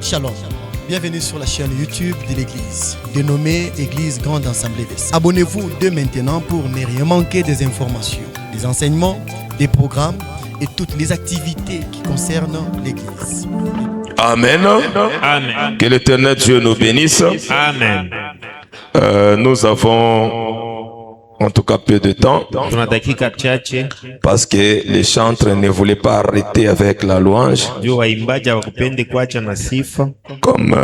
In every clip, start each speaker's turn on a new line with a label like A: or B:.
A: Shalom, bienvenue sur la chaîne YouTube de l'église, dénommée Église Grande Assemblée des Saints. Abonnez-vous dès maintenant pour ne rien manquer des informations, des enseignements, des programmes et toutes les activités qui concernent l'église.
B: Amen.
C: Amen.
B: Que l'Éternel Dieu nous bénisse.
C: Amen.
B: Nous avons en tout cas peu de temps
C: Tuna dakika chache
B: parce que les chantres ne voulaient pas arrêter avec la louange.
C: juu waimbaji hawakupende kuacha na sifa
B: Comme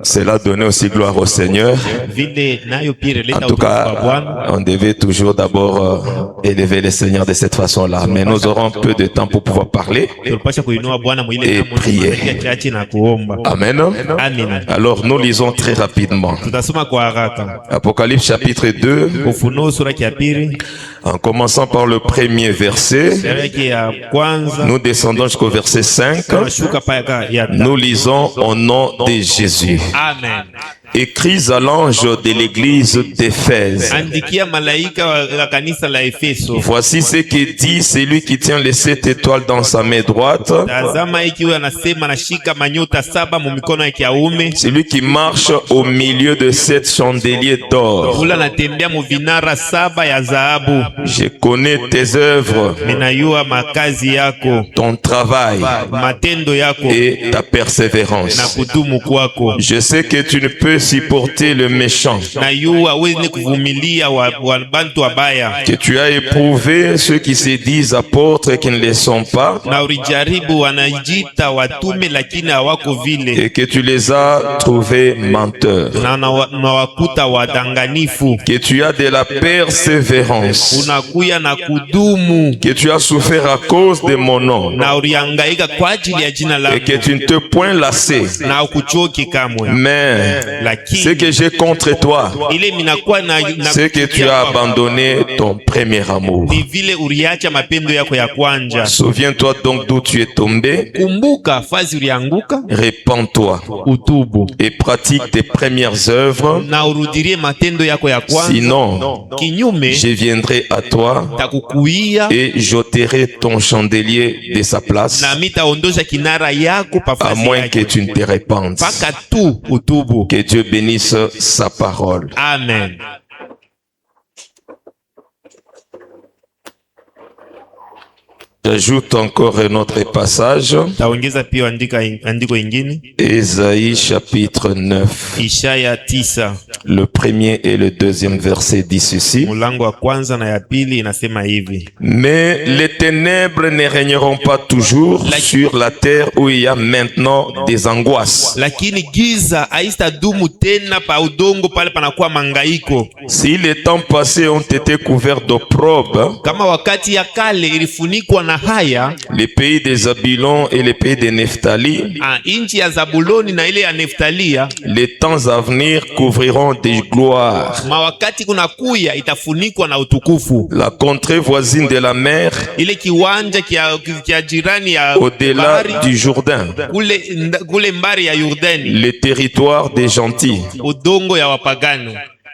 B: cela donnait aussi gloire au Seigneur.
C: vile nayo pia
B: En
C: ileta
B: tout
C: utukufu kwa Bwana.
B: cas, on devait toujours d'abord élever le Seigneur de cette façon-là. Mais nous aurons peu de temps pour pouvoir parler.
C: Tulipasha kuinua Bwana mwile
B: Et
C: namna
B: prier.
C: dakika chache na kuomba.
B: Amen.
C: Amen.
B: Alors nous lisons très rapidement.
C: Tutasoma kwa haraka.
B: Apocalypse chapitre 2,
C: Ufunuo sura ya pili
B: en commençant par le premier verset.
C: yake ya kwanza
B: Nous descendons jusqu'au verset 5.
C: tunashuka paka ya
B: Nous lisons au nom de Jésus.
C: Amen.
B: Écris à l'ange de l'église d'Éphèse.
C: Andikia malaika wa kanisa la Efeso.
B: Voici ce que dit celui qui tient les 7 étoiles dans sa main droite,
C: Tazama ikiwa anasema nashika manyota 7 mu mikono yake ya ume.
B: celui qui marche au milieu de 7 chandeliers d'or.
C: Ula anatembea mu vinara 7 ya dhahabu.
B: Je connais tes œuvres,
C: Ninayua makazi yako,
B: ton travail
C: matendo yako
B: et ta
C: na
B: persévérance.
C: kudumu kwako.
B: Je sais que tu ne peux supporter le méchant,
C: Nayua hawezi kuvumilia wa bantu wabaya.
B: que tu as éprouvé ceux qui se disent apôtres et qui ne le sont pas,
C: Na ulijaribu wanajita watume lakini hawako vile.
B: et que tu les as trouvés menteurs,
C: Na wakuta wadanganifu.
B: que tu as de la persévérance,
C: Unakuya na kudumu.
B: que tu as souffert à cause de mon nom,
C: Na ulihangaika kwa ajili ya jina
B: et
C: langu.
B: que tu ne te point lassé.
C: Na ukuchoki kamwe.
B: Mais ce
C: Lakini
B: que j'ai contre toi,
C: ile minakuwa na
B: c'est que tu as abandonné ton premier amour.
C: ni vile uliacha mapendo yako ya kwanja.
B: Souviens-toi donc d'où tu es tombé,
C: Kumbuka fazi ulianguka,
B: répands-toi
C: utubu
B: et pratique tes premières œuvres,
C: na urudirie matendo yako ya kwanza.
B: sinon
C: Kinyume
B: je viendrai à toi
C: takukuia
B: et j'ôterai ton chandelier de sa place,
C: na mitaondosha kinara yako
B: à
C: pafazi
B: moins que
C: yake
B: tu ne te répandes.
C: mpaka tu utubu.
B: Que Dieu bénisse sa parole.
C: Amen.
B: J'ajoute encore un autre passage,
C: Taongeza pia andiko ingine,
B: Ésaïe chapitre 9,
C: Ishaya 9
B: le premier et le deuxième verset dit ceci.
C: mulango wa kwanza na ya pili inasema hivi:
B: Mais les ténèbres ne régneront pas toujours sur la terre où il y a maintenant des angoisses.
C: lakini giza haitadumu tena pa udongo pale panakuwa mangaiko.
B: Si les temps passés ont été couverts d'opprobre,
C: Kama wakati ya kale ilifunikwa na haya,
B: les pays des Zabulon et les pays de Nephtali,
C: inchi ya Zabuloni na ile ya Neftalia,
B: les temps à venir couvriront des gloires.
C: mawakati kuna kuya itafunikwa na utukufu.
B: La contrée voisine de la mer,
C: Ile kiwanja kia jirani ya
B: au-delà
C: bahari,
B: du Jourdain,
C: kule mbari ya Yordani,
B: les territoires des gentils.
C: udongo ya wapagano.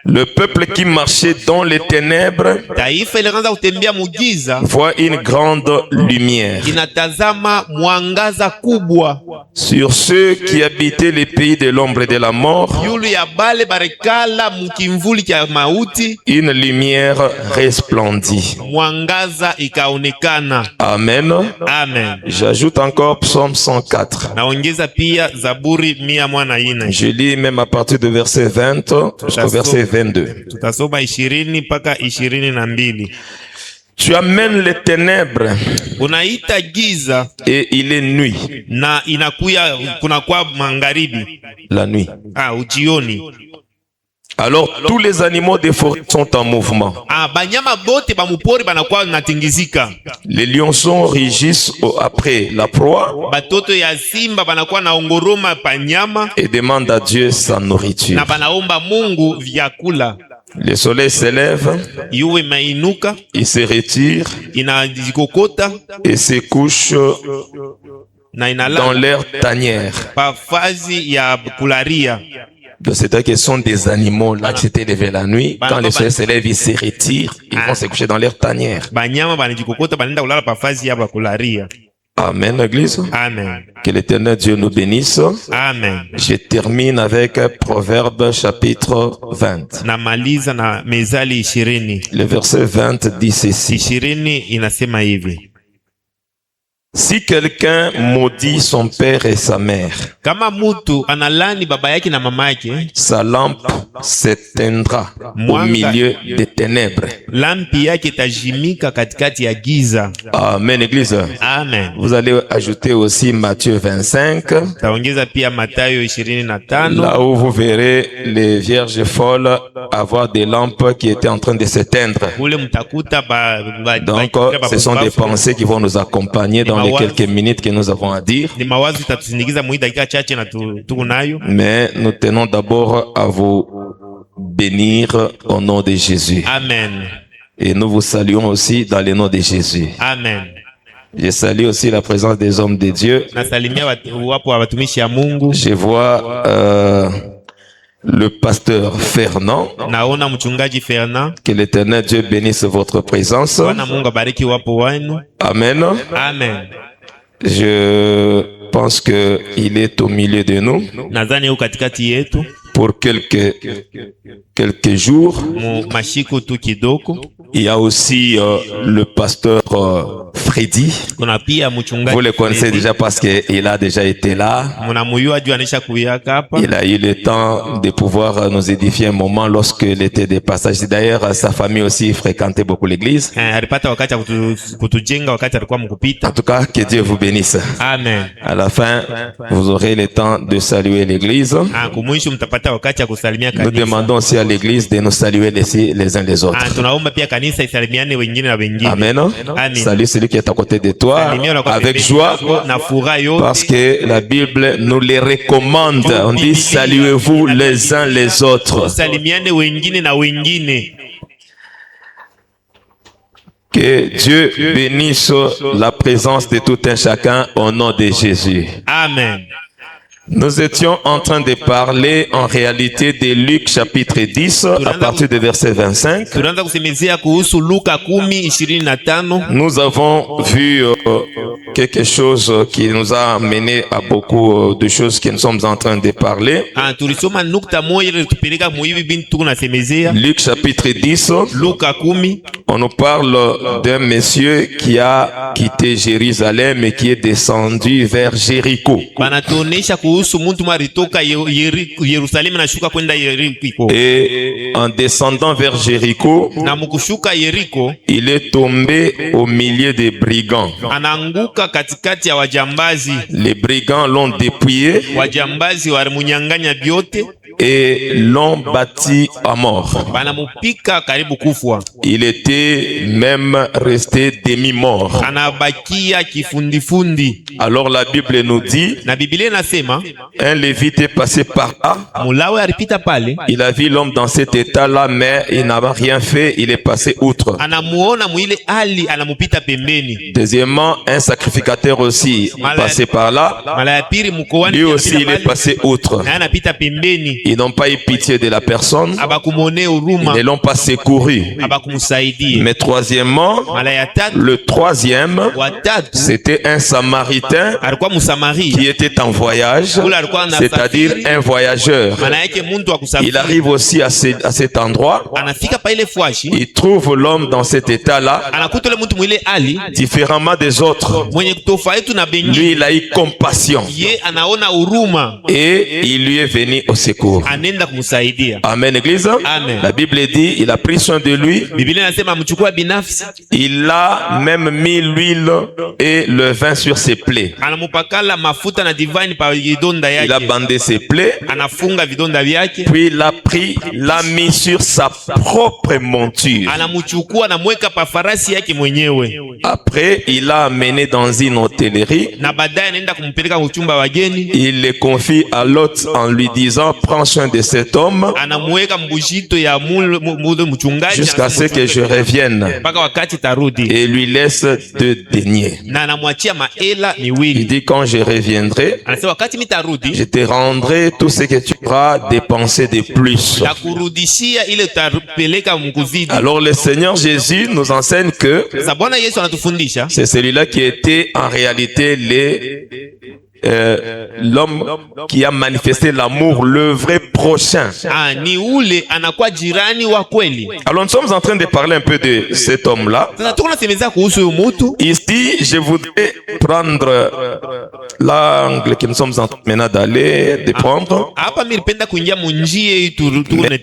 B: Le peuple qui marchait dans les ténèbres
C: Taifa ilianza kutembea mugiza,
B: voit une grande lumière.
C: inatazama mwangaza kubwa.
B: Sur ceux qui habitaient les pays de l'ombre et de la mort,
C: Yulu ya bale barekala mukimvuli kya mauti,
B: une lumière resplendit.
C: mwangaza ikaonekana.
B: Amen.
C: Amen.
B: J'ajoute encore Psaume 104.
C: Naongeza pia Zaburi 104.
B: Je lis même à partir du verset 20 jusqu'au verset 22.
C: Tutasoma 20 mpaka 22.
B: Tu amènes les ténèbres
C: Unaita giza
B: et il est nuit.
C: na inakuya kunakuwa magharibi,
B: La nuit.
C: ujioni.
B: Alors tous les animaux des forêts sont en mouvement.
C: Banyama bote ba mupori banakuwa natingizika.
B: Les lionceaux rugissent après la proie
C: Batoto ya simba banakuwa naongoroma panyama
B: et demandent à Dieu sa nourriture.
C: na banaomba Mungu vyakula.
B: Le soleil s'élève,
C: Yuwe mainuka,
B: il se retire
C: inajikokota
B: et se couche
C: na
B: dans
C: inalala
B: leur tanière.
C: pa fazi ya kularia.
B: Donc c'est-à-dire que ce sont des animaux là qui s'étaient levés la nuit. Quand le soleil se lève, ils se retirent, ils vont se coucher dans leur tanière.
C: Banyama banajikokota banaenda kulala pa fazi ya bakularia.
B: Amen, Église.
C: Amen.
B: Que l'Éternel Dieu nous bénisse.
C: Amen.
B: Je termine avec Proverbe chapitre 20.
C: Namaliza na Mezali 20.
B: Le verset 20 dit ceci.
C: 20 inasema hivi:
B: Si quelqu'un maudit son père et sa mère,
C: kama mutu analani baba yake na mama yake,
B: sa lampe s'éteindra au milieu des ténèbres.
C: lampi yake tajimika katikati ya giza.
B: Amen, Église.
C: Amen.
B: Vous allez ajouter aussi Matthieu 25,
C: Taongeza pia Mathayo 25,
B: là où vous verrez les vierges folles avoir des lampes qui étaient en train de s'éteindre.
C: kule mtakuta
B: Donc, ce sont des pensées qui vont nous accompagner dans les quelques minutes que nous avons à dire.
C: ni mawazo itatusindikiza mu dakika chache na tuko nayo.
B: Mais nous tenons d'abord à vous bénir au nom de Jésus.
C: Amen.
B: Et nous vous saluons aussi dans le nom de Jésus.
C: Amen.
B: Je salue aussi la présence des hommes de Dieu.
C: Nasalimia wapo wa watumishi ya Mungu.
B: Je vois le pasteur Fernand.
C: Naona mchungaji Fernand.
B: Que l'Éternel Dieu bénisse votre présence.
C: Bwana Mungu abariki wapo wenu.
B: Amen.
C: Amen.
B: Je pense que il est au milieu de nous.
C: Nadhani yuko katikati yetu
B: pour quelques jours.
C: Mashiko tu kidoko.
B: Il y a aussi le pasteur Freddy. Vous le connaissez déjà parce qu'il a déjà été là. Il a eu le temps de pouvoir nous édifier un moment lorsqu'il était de passage. D'ailleurs, sa famille aussi fréquentait beaucoup l'église. En tout cas, que Dieu vous bénisse.
C: Amen.
B: À la fin, vous aurez le temps de saluer l'église. Nous demandons aussi à l'église de nous saluer les uns les autres. Amen. Salut celui qui est à côté de toi avec joie, parce que la Bible nous les recommande. On dit saluez-vous les uns les autres. Que Dieu bénisse la présence de tout un chacun au nom de Jésus.
C: Amen.
B: Nous étions en train de parler en réalité de Luc chapitre 10 à partir du verset 25. Nous avons vu quelque chose qui nous a mené à beaucoup de choses que nous sommes en train de parler. Luc chapitre 10, on nous parle d'un monsieur qui a quitté Jérusalem et qui est descendu vers Jéricho. Et en descendant vers Jéricho, il est tombé au milieu des brigands. Les brigands l'ont dépouillé et l'ont battu à mort. Il était même resté demi-mort. Alors la Bible nous dit, un lévite est passé par là. Il a vu l'homme dans cet état-là, mais il n'a rien fait, il est passé outre. Deuxièmement, un sacrificateur aussi est passé par là. Lui aussi, il est passé outre. Ils n'ont pas eu pitié de la personne. Ils ne l'ont pas secouru. Mais troisièmement, le troisième, c'était un Samaritain qui était en voyage, c'est-à-dire un voyageur. Il arrive aussi à cet endroit. Il trouve l'homme dans cet état-là, différemment des autres. Lui, il a eu compassion et il lui est venu au secours. Amen, Église.
C: Amen.
B: La Bible dit, il a pris soin de lui. Il a même mis l'huile et le vin sur ses plaies. Il a bandé ses plaies. Puis il a pris, l'a mis sur sa propre monture. Après, il l'a amené dans une hôtellerie. Il le confie à l'hôte en lui disant, prends soin de cet homme jusqu'à ce que je revienne et lui laisse 2 deniers. Il dit quand je reviendrai, je te rendrai tout ce que tu auras dépensé de plus. Alors le Seigneur Jésus nous enseigne que c'est celui-là qui était en réalité l'homme qui a manifesté l'amour, le vrai prochain. Alors nous sommes en train de parler un peu de cet homme-là. Ici, je voudrais prendre l'angle que nous sommes en train maintenant de prendre.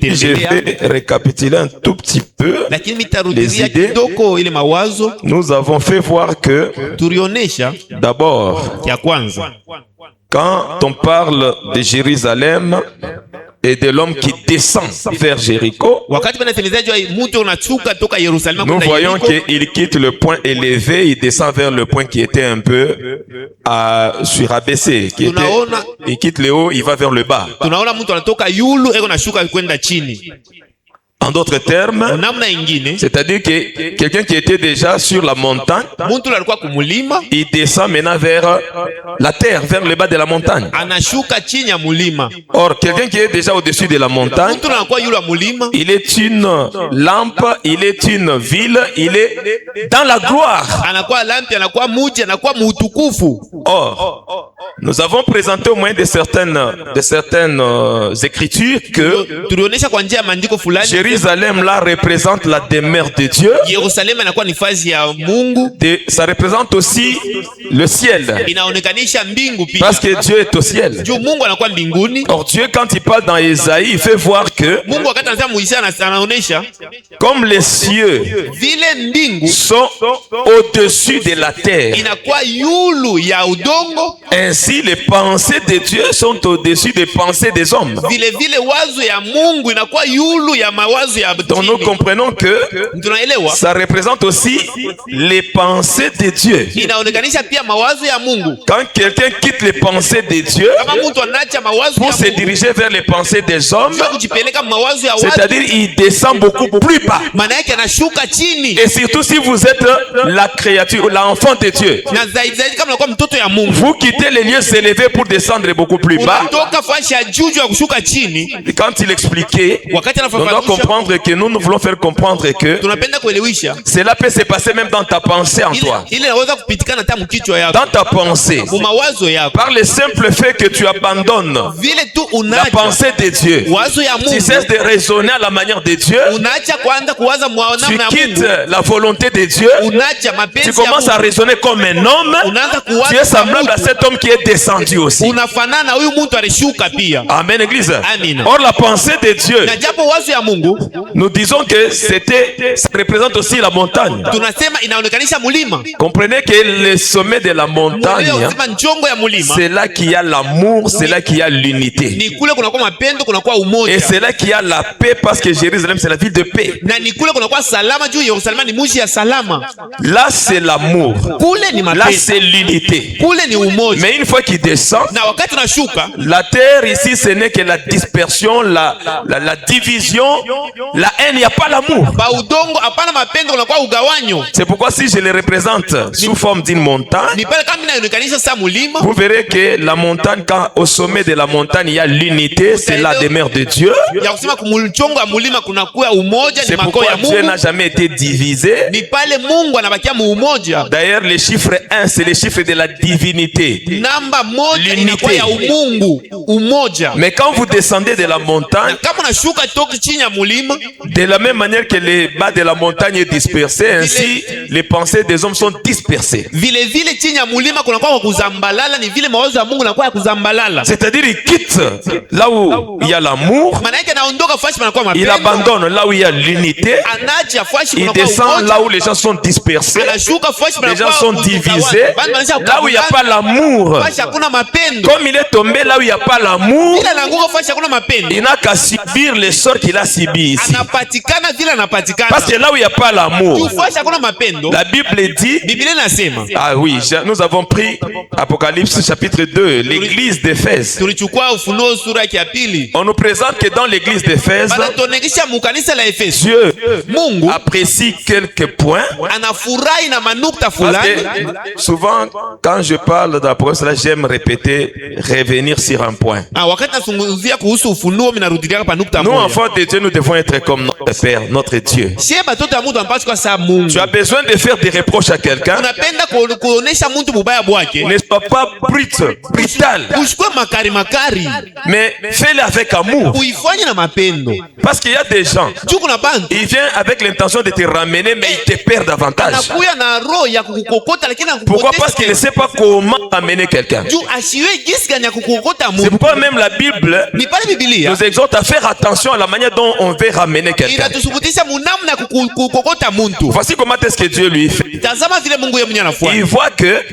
B: Je vais récapituler un tout petit peu les idées. Nous avons fait voir que d'abord, quand on parle de Jérusalem et de l'homme qui descend vers Jéricho, nous voyons qu'il quitte le point élevé, il descend vers le point qui était un peu surabaissé. Il quitte le haut, il va vers le bas. En d'autres termes, c'est-à-dire que quelqu'un qui était déjà sur la montagne, il descend maintenant vers la terre, vers le bas de la montagne. Or, quelqu'un qui est déjà au-dessus de la montagne, il est une lampe, il est une ville, il est dans la gloire. Or, nous avons présenté au moyen de certaines écritures que Jérusalem là représente la demeure de Dieu. Ça représente aussi le ciel. Parce que Dieu est au ciel. Or Dieu, quand il parle dans Ésaïe, il fait voir que comme les cieux sont au-dessus de la terre, ainsi les pensées de Dieu sont au-dessus des pensées des hommes. Donc nous comprenons que ça représente aussi les pensées de Dieu. Quand quelqu'un quitte les pensées de Dieu pour se diriger vers les pensées des hommes, c'est-à-dire il descend beaucoup plus bas. Et surtout si vous êtes la créature, l'enfant de Dieu, vous quittez les lieux élevés pour descendre beaucoup plus bas. Et quand il expliquait, on doit comprendre que nous voulons faire comprendre que cela peut se passer même dans ta pensée en toi. Dans ta pensée, par le simple fait que tu abandonnes la pensée de Dieu, tu cesses de raisonner à la manière de Dieu, tu quittes la volonté de Dieu, tu commences à raisonner comme un homme, tu es semblable à cet homme qui est descendu aussi. Amen, Église. Or la pensée de Dieu, nous disons que ça représente aussi la montagne. Comprenez que le sommet de la montagne, c'est là qu'il y a l'amour, c'est là qu'il y a l'unité. Et c'est là qu'il y a la paix, parce que Jérusalem c'est la ville de paix. Là c'est l'amour, là c'est l'unité. Mais une fois qu'il descend, la terre ici ce n'est que la dispersion, la division, la haine, il n'y a pas l'amour. C'est pourquoi si je les représente sous forme d'une montagne, vous verrez que la montagne, quand au sommet de la montagne il y a l'unité, c'est la demeure de Dieu. C'est pourquoi Dieu n'a jamais été divisé. D'ailleurs le chiffre 1 c'est le chiffre de la divinité, l'unité. Mais quand vous descendez de la montagne, de la même manière que les bas de la montagne est dispersé, ainsi les pensées des hommes sont dispersées. C'est-à-dire il quitte là où il y a l'amour, il abandonne là où il y a l'unité, il descend là où les gens sont dispersés, les gens sont divisés, là où il n'y a pas l'amour. Comme il est tombé là où il n'y a pas l'amour, il n'a qu'à subir les sorts qu'il a subi. ici.
C: anapatikana vile anapatikana.
B: Parce que là où il n'y a pas l'amour,
C: la
B: Bible dit, ah oui, nous avons pris Apocalypse chapitre 2, l'église d'Éphèse. On nous présente que dans l'église d'Éphèse, Dieu apprécie quelques points. Parce que souvent, quand je parle d'Apocalypse, là, j'aime répéter, revenir sur un point. Nous, enfants de Dieu, nous devons être comme notre Père, notre Dieu. Tu as besoin de faire des reproches à quelqu'un. Ne sois pas brutal, mais fais-le avec amour. Parce qu'il y a des gens, ils viennent avec l'intention de te ramener, mais ils te perdent davantage. Pourquoi? Parce qu'ils ne savent pas comment ramener quelqu'un. C'est pourquoi même la Bible nous exhorte à faire attention à la manière dont on veut ramener quelqu'un. Voici comment est-ce que Dieu lui fait. Il voit que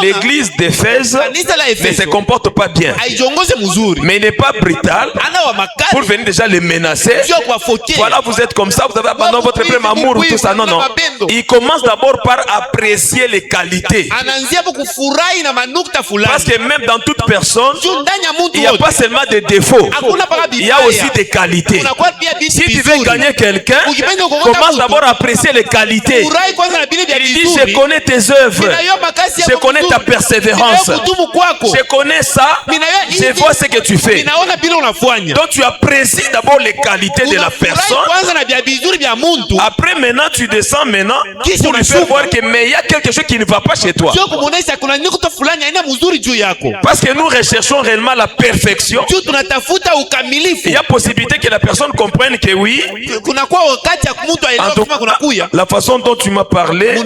B: l'église d'Éphèse ne se comporte pas bien, mais il n'est pas brutal pour venir déjà les menacer. Voilà, vous êtes comme ça, vous avez abandonné votre premier amour ou tout ça. Non, non. Il commence d'abord par apprécier les qualités. Parce que même dans toute personne, il n'y a pas seulement des défauts, il y a aussi des qualités. Si tu veux gagner quelqu'un, commence d'abord à apprécier les qualités. Il dit, je connais tes œuvres, je connais ta persévérance, je connais ça, je vois ce que tu fais. Donc tu apprécies d'abord les qualités de la personne. Après maintenant tu descends pour lui faire voir que mais il y a quelque chose qui ne va pas chez toi. Parce que nous recherchons réellement la perfection. Il y a possibilité que la personne comprenne que oui, la façon dont tu m'as parlé,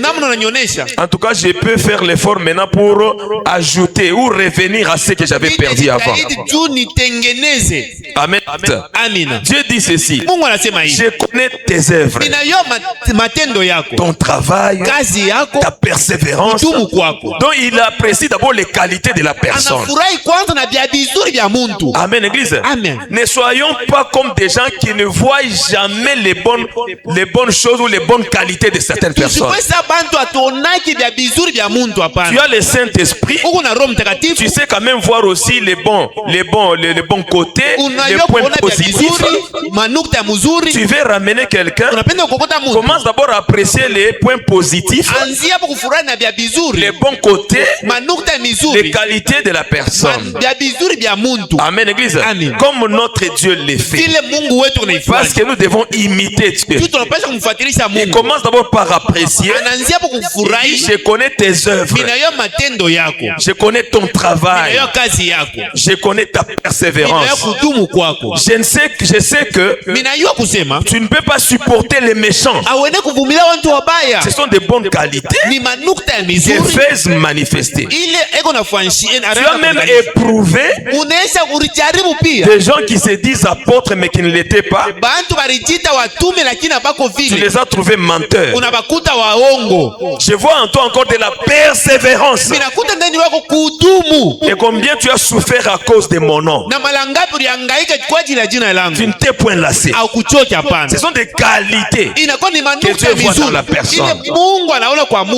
B: en tout cas je peux faire l'effort maintenant pour ajouter ou revenir à ce que j'avais perdu avant. Amen. Dieu dit ceci, je connais tes œuvres, ton travail, ta persévérance. Donc il apprécie d'abord les qualités de la personne. Amen, église.
C: Amen.
B: Ne soyons pas comme des gens qui ne voient jamais les bonnes choses ou les bonnes qualités de certaines personnes. Tu as le Saint-Esprit, tu sais quand même voir aussi les bons côtés, les points positifs. Tu veux ramener quelqu'un, commence d'abord à apprécier les points positifs, les bons côtés, les qualités de la personne. Amen, église.
C: Amen.
B: Comme notre Dieu le fait. Parce que nous devons imiter Dieu. Il commence d'abord par apprécier. Il dit, je connais tes œuvres, je connais ton travail, je connais ta persévérance. Je sais que tu ne peux pas supporter les méchants. Ce sont des bonnes qualités qu'Éphèse manifestées. Tu as même éprouvé des gens qui se disent apôtres mais qui ne l'étaient pas. Tu les as trouvés menteurs. Je vois en toi encore de la persévérance. Et combien tu as souffert à cause de mon nom. Tu ne t'es point lassé. Ce sont des qualités que Dieu voit dans la personne.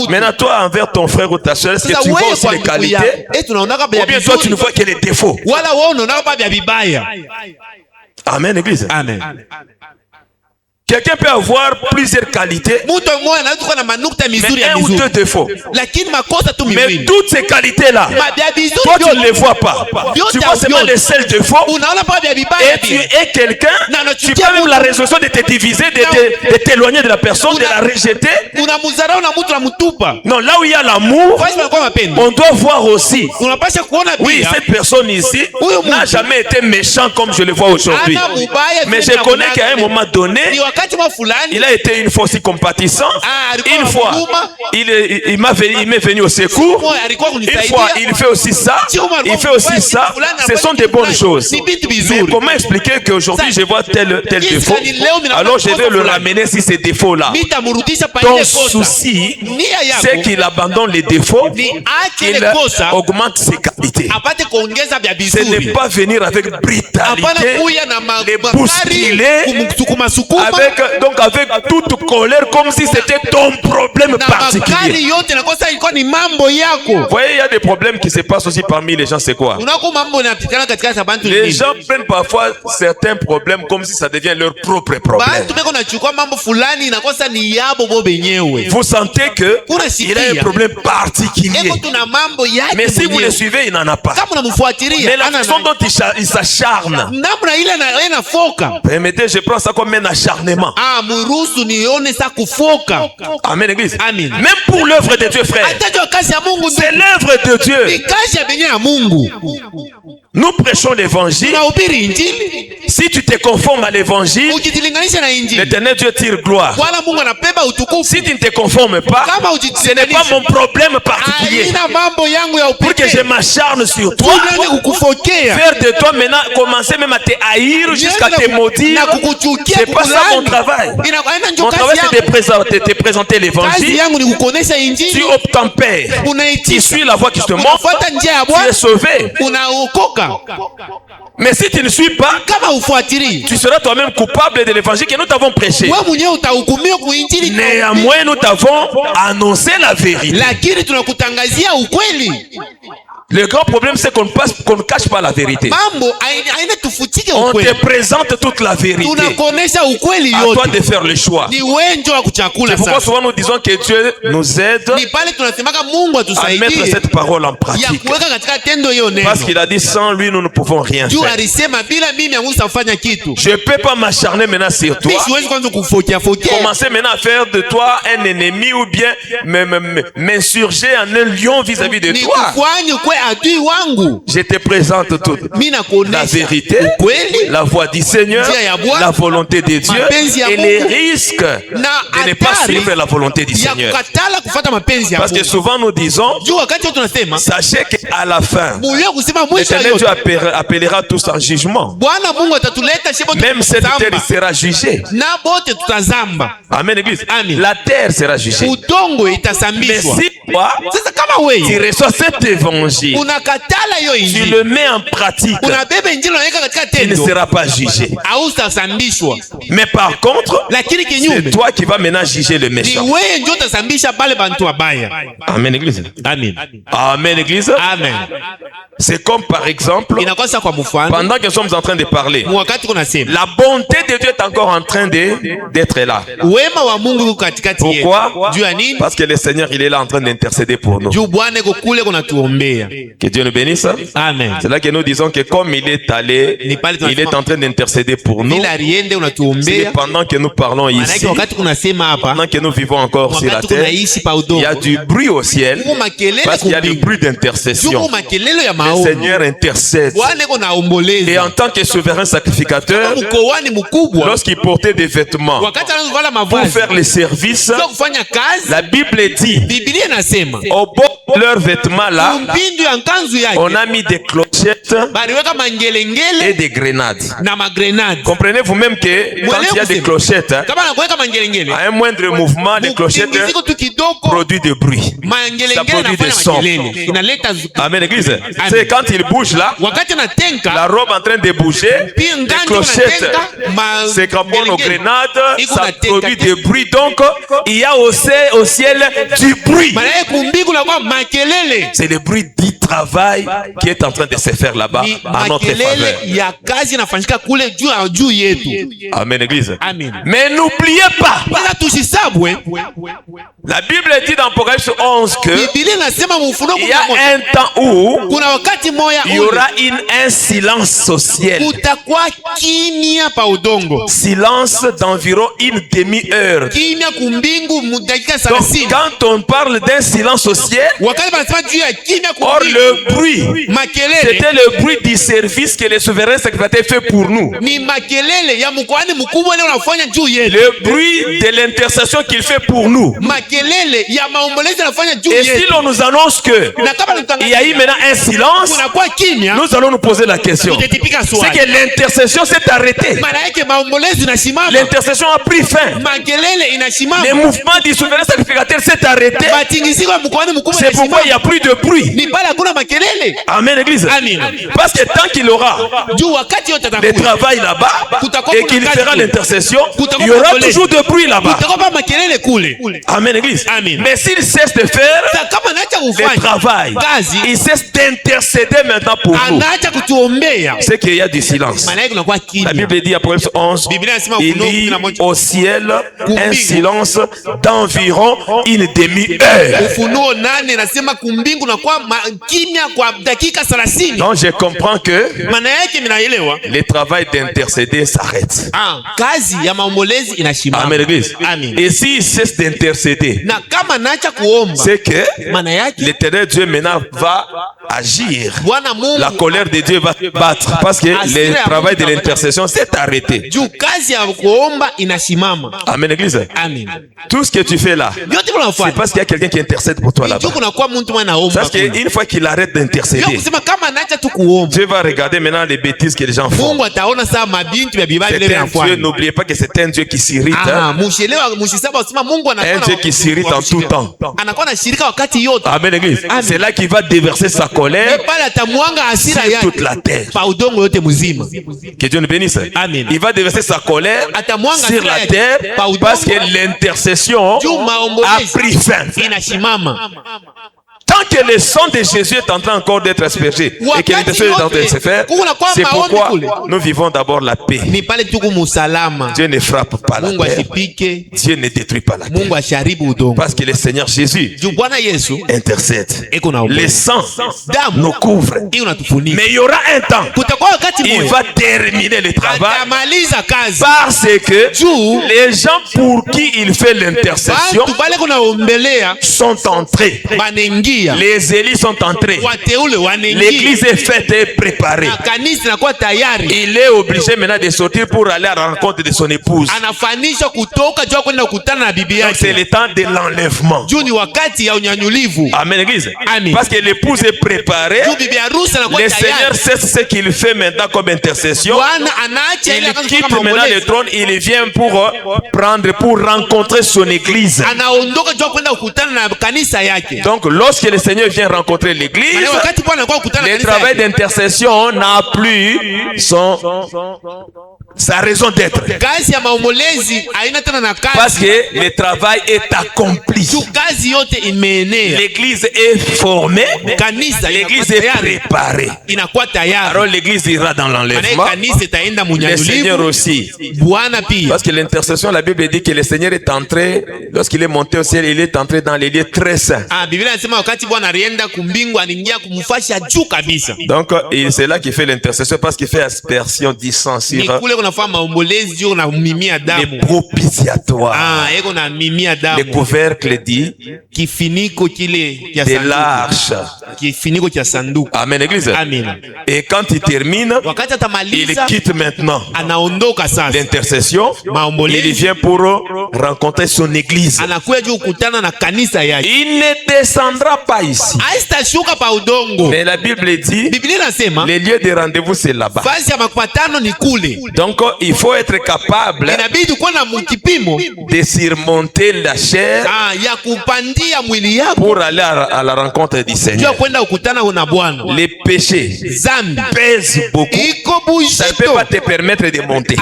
B: Maintenant toi envers ton frère ou ta soeur, est-ce que tu vois aussi les qualités? Ou bien toi tu ne vois que les défauts? Amen, église.
C: Amen.
B: Quelqu'un peut avoir plusieurs qualités, mais un ou deux défauts. Mais toutes ces qualités-là, toi tu ne les vois pas. Tu vois seulement les seuls défauts. Et tu es quelqu'un, tu as même la résolution de te diviser, de t'éloigner de la personne, de la rejeter. Non, là où il y a l'amour, on doit voir aussi. Oui, cette personne ici n'a jamais été méchant comme je le vois aujourd'hui. Mais je connais qu'à un moment donné, Il a été une fois aussi compatissant. Une fois, il m'est venu au secours. Une fois, il fait aussi ça. Il fait aussi ça. Ce sont des bonnes choses. Mais comment expliquer qu'aujourd'hui je vois tel défaut, alors je vais le ramener sur ces défauts-là? Ton souci, c'est qu'il abandonne les défauts, qu'il augmente ses qualités. Ce n'est pas venir avec brutalité, les bousculer, avec toute colère, comme si c'était ton problème particulier. Vous voyez, il y a des problèmes qui se passent aussi parmi les gens, c'est quoi? Les gens prennent parfois certains problèmes comme si ça devient leur propre problème. Vous sentez qu'il a un problème particulier. Mais si vous le suivez, il n'en a pas. Mais la façon dont il s'acharne, permettez, je prends ça comme un acharnement. Amen, église. Même pour l'œuvre de Dieu, frère, c'est l'œuvre de Dieu. Nous prêchons l'évangile. Si tu te conformes à l'évangile, l'Éternel Dieu tire gloire. Si tu ne te conformes pas, ce n'est pas mon problème particulier. Pour que je m'acharne sur toi, faire de toi maintenant, commencer même à te haïr jusqu'à te maudire, c'est pas ça mon travail. Mon travail c'est de te présenter l'évangile. Tu obtempères, tu suis la voie qui te montre, tu es sauvé. Mais si tu ne suis pas, tu seras toi-même coupable de l'évangile que nous t'avons prêché. Néanmoins, nous t'avons annoncé la vérité. Le grand problème, c'est qu'on ne cache pas la vérité. On te présente toute la vérité. À toi de faire le choix. C'est pourquoi souvent nous disons que Dieu nous aide à mettre cette parole en pratique. Parce qu'il a dit, sans lui, nous ne pouvons rien faire. Je ne peux pas m'acharner maintenant sur toi. Commencer maintenant à faire de toi un ennemi ou bien m'insurger en un lion vis-à-vis de toi. Je te présente toute la vérité, la voie du Seigneur, la volonté de Dieu et les risques de ne pas suivre la volonté du Seigneur. Parce que souvent nous disons, sachez qu'à la fin, l'Éternel Dieu appellera tous en jugement. Même cette terre sera jugée. Amen, église. La terre sera jugée. Mais si toi, tu reçois cet évangile, tu le mets en pratique, tu ne seras pas jugé. Mais par contre, c'est toi qui vas maintenant juger le méchant. Amen, église. Amen, église. C'est comme par exemple, pendant que nous sommes en train de parler, la bonté de Dieu est encore en train d'être là. Pourquoi? Parce que le Seigneur, il est là en train d'intercéder pour nous. Que Dieu nous bénisse. Amen. C'est là que nous disons que comme il est allé, il est en train d'intercéder pour nous. C'est pendant que nous parlons ici, pendant que nous vivons encore sur la terre, il y a du bruit au ciel, parce qu'il y a du bruit d'intercession. Le Seigneur intercède. Et en tant que souverain sacrificateur, lorsqu'il portait des vêtements pour faire les services, la Bible dit, au bord de leurs vêtements là, on a mis des clochettes et des grenades. Comprenez vous-même que quand il y a des clochettes, à un moindre mouvement, les clochettes produisent du bruit. Ça produit des sons. Amen, église. C'est quand il bouge là, la robe en train de bouger, les clochettes se cramponnent aux grenades, ça produit du bruit. Donc, il y a au ciel du bruit. C'est le bruit du travail qui est en train de se faire là-bas à notre faveur. Amen, église. Mais n'oubliez pas, la Bible dit dans Apocalypse 11 que il y a un temps où il y aura un silence au ciel. Silence d'environ une demi-heure. Donc quand on parle d'un silence au ciel, or le bruit. C'était le bruit du service que le souverain sacrificateur fait pour nous. Le bruit de l'intercession qu'il fait pour nous. Et si l'on nous annonce que il y a eu maintenant un silence, nous allons nous poser la question. C'est que l'intercession s'est arrêtée. L'intercession a pris fin. Le mouvement du souverain sacrificateur s'est arrêté. C'est pourquoi il n'y a plus de bruit. Amen, Église. Parce que tant qu'il aura le travail là-bas et qu'il fera l'intercession, il y aura toujours de bruit là-bas. Amen, Église. Mais s'il cesse de faire le travail, il cesse d'intercéder maintenant pour nous, c'est qu'il y a du silence. La Bible dit à Apocalypse 11, il y a au ciel un silence d'environ une demi-heure. Donc je comprends que le travail d'intercéder s'arrête. Amen, Église. Et s'il cesse d'intercéder, c'est que l'Éternel Dieu maintenant va agir. La colère de Dieu va battre parce que le travail de l'intercession s'est arrêté. Amen, Église. Tout ce que tu fais là, c'est parce qu'il y a quelqu'un qui intercède pour toi là-bas. Parce qu'une fois qu'il arrête d'intercéder, Dieu va regarder maintenant les bêtises que les gens font. N'oubliez pas que c'est un Dieu qui s'irrite. Un Dieu qui s'irrite en tout temps. Amen, Église. C'est là qu'il va déverser sa colère sur toute la terre. Que Dieu nous bénisse. Il va déverser sa colère sur la terre parce que l'intercession a pris fin. Tant que le sang de Jésus est en train encore d'être aspergé et que l'intercession est en train de se faire, c'est pourquoi nous vivons d'abord la paix. Dieu ne frappe pas la terre. Dieu ne détruit pas la terre. Parce que le Seigneur Jésus intercède. Le sang nous couvre. Mais il y aura un temps, il va terminer le travail parce que les gens pour qui il fait l'intercession sont entrés. Les élus sont entrés. L'église est faite et préparée. Il est obligé maintenant de sortir pour aller à la rencontre de son épouse. C'est le temps de l'enlèvement. Amen, Église. Parce que l'épouse est préparée. Le Seigneur sait ce qu'il fait maintenant comme intercession. Il quitte maintenant le trône. Il vient pour rencontrer son église. Donc lorsque le Seigneur vient rencontrer l'église, le travail d'intercession n'a plus sa raison d'être. Parce que le travail est accompli. L'église est formée. L'église est préparée. Alors l'église ira dans l'enlèvement. Le Seigneur aussi. Parce que l'intercession, la Bible dit que le Seigneur est entré, lorsqu'il est monté au ciel, il est entré dans les lieux très saints. Donc c'est là qu'il fait l'intercession parce qu'il fait aspersion du sang sur les propitiatoires. Le couvercle dit de l'arche. Amen, Église. Et quand il termine, il quitte maintenant l'intercession. Il vient pour rencontrer son église. Il ne descendra pas ici. Mais la Bible dit les lieux de rendez-vous c'est là-bas. Donc il faut être capable de surmonter la chair pour aller à la rencontre du Seigneur. Les péchés pèsent beaucoup. Ça ne peut pas te permettre de monter.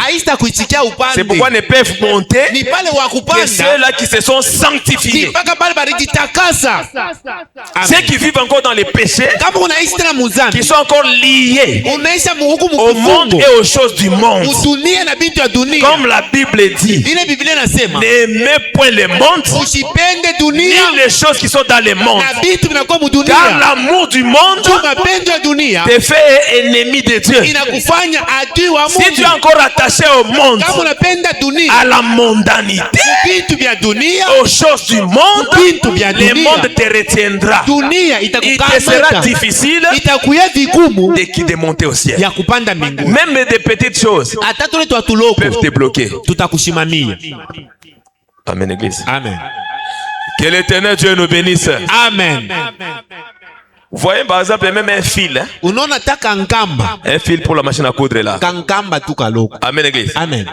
B: C'est pourquoi ne peuvent monter que ceux-là qui se sont sanctifiés. Ceux qui vivent encore dans les péchés, qui sont encore liés au monde et aux choses du monde.
C: Dunia na bitu ya dunia.
B: Comme la Bible dit.
C: Ile Biblia inasema.
B: N'aimez point le monde.
C: Usipende dunia.
B: Ni les choses qui sont dans le monde.
C: Na bitu vinakuwa mu dunia.
B: Car l'amour du monde te fait ennemi de Dieu. Si tu es encore attaché au monde, à la mondanité, aux choses du monde, le monde te retiendra. Il te sera difficile de monter au ciel. Même des petites choses peuvent te bloquer. Amen, Église.
C: Amen.
B: Que l'Éternel Dieu nous bénisse.
C: Amen.
B: Vous voyez par exemple même un fil. Un fil pour la machine à coudre là. Amen, Église.
C: Amen.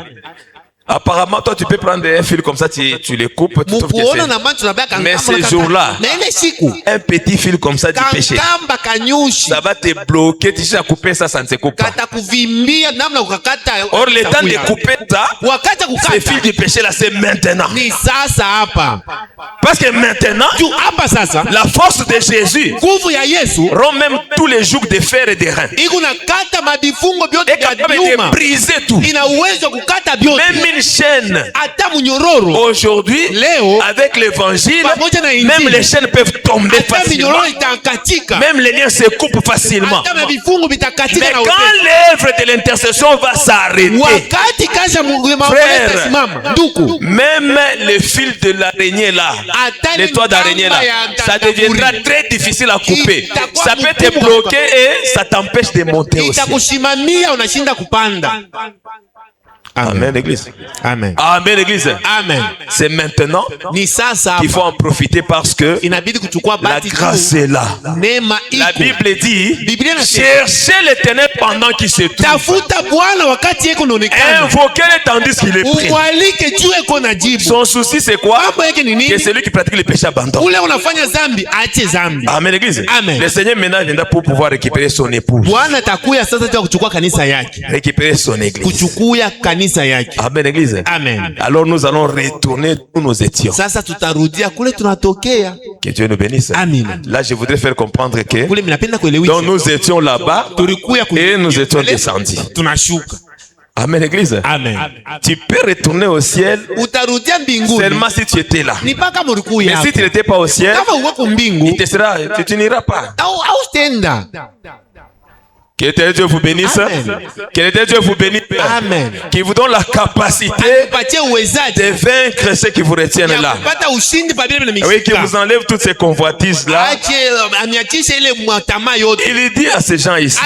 B: Apparemment, toi, tu peux prendre un fil comme ça, tu les coupes, tu trouves que c'est... Mais ces jours-là, un petit fil comme ça du péché, ça va te bloquer, tu sais, à couper ça, ça ne se coupe pas. Or, le temps de couper ça, ces fils du péché là, c'est maintenant. Parce que maintenant, la force de Jésus rend même tous les jougs de fer et de reins. Et capable de briser tout. Même une chaîne. Aujourd'hui, avec l'évangile, même les chaînes peuvent tomber facilement. Même les liens se coupent facilement. Mais quand l'œuvre de l'intercession va s'arrêter, frère, même le fil de l'araignée là, les toits d'araignée là, ça deviendra très difficile à couper. Ça peut te bloquer et ça t'empêche de monter aussi. Amen, Église.
C: Amen.
B: Amen, Église.
C: Amen.
B: C'est maintenant qu'il faut en profiter parce que la grâce est là. La Bible dit, cherchez l'Éternel pendant qu'il se trouve. Invoquez-le tandis qu'il est prêt. Son souci c'est quoi? Que celui qui pratique le péché abandonne. Amen, Église.
C: Amen.
B: Le Seigneur maintenant viendra pour pouvoir récupérer son épouse. Récupérer son église. Amen, Église.
C: Amen.
B: Alors nous allons retourner où nous étions. Que Dieu nous bénisse.
C: Amen.
B: Là, je voudrais faire comprendre que donc nous étions là-bas et nous étions descendus. Amen, Église.
C: Amen.
B: Tu peux retourner au ciel seulement si tu étais là. Mais si tu n'étais pas au ciel, tu n'iras pas. Que l'Éternel Dieu vous bénisse. Que l'Éternel Dieu vous bénisse.
C: Amen.
B: Qui vous donne la capacité de vaincre ceux qui vous retiennent là. Oui, qui vous enlève toutes ces convoitises là. Il dit à ces gens ici,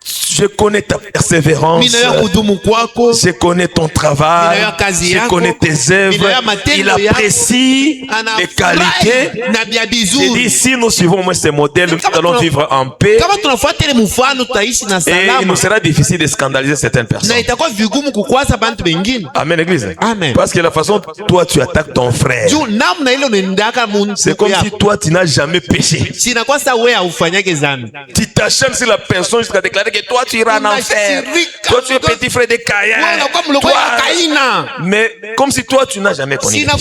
B: je connais ta persévérance, je connais ton travail, je connais tes œuvres. Il apprécie les qualités. Il dit, si nous suivons moi ces modèles, nous allons vivre en paix. Et il nous sera difficile de scandaliser certaines personnes. Amen, Église.
C: Amen.
B: Parce que la façon dont toi tu attaques ton frère, c'est comme si toi tu n'as jamais péché. Tu t'acharnes sur la personne jusqu'à déclarer que toi tu iras en enfer. Toi tu es petit frère de Caïn. Mais comme si toi tu n'as jamais connu. Non.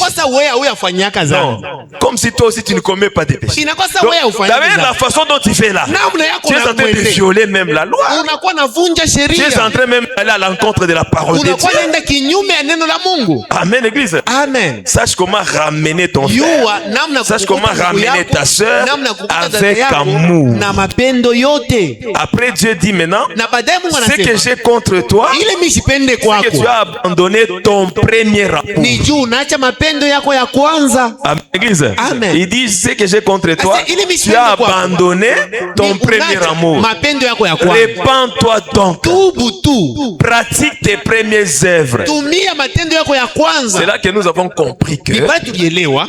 B: Comme si toi aussi tu ne commets pas de péché. La façon dont tu fais là, tu es en train de violer même la loi. Tu es en train même d'aller à l'encontre de la parole de Dieu. Amen, Église.
C: Amen.
B: Sache comment ramener ton frère. Sache comment ramener ta soeur avec amour. Après Dieu dit maintenant, ce que j'ai contre toi, c'est que tu as abandonné ton premier amour. Amen, Église.
C: Amen.
B: Il dit ce que j'ai contre toi, tu as abandonné ton premier amour. Répands-toi donc. Pratique tes premières œuvres. C'est là que nous avons compris que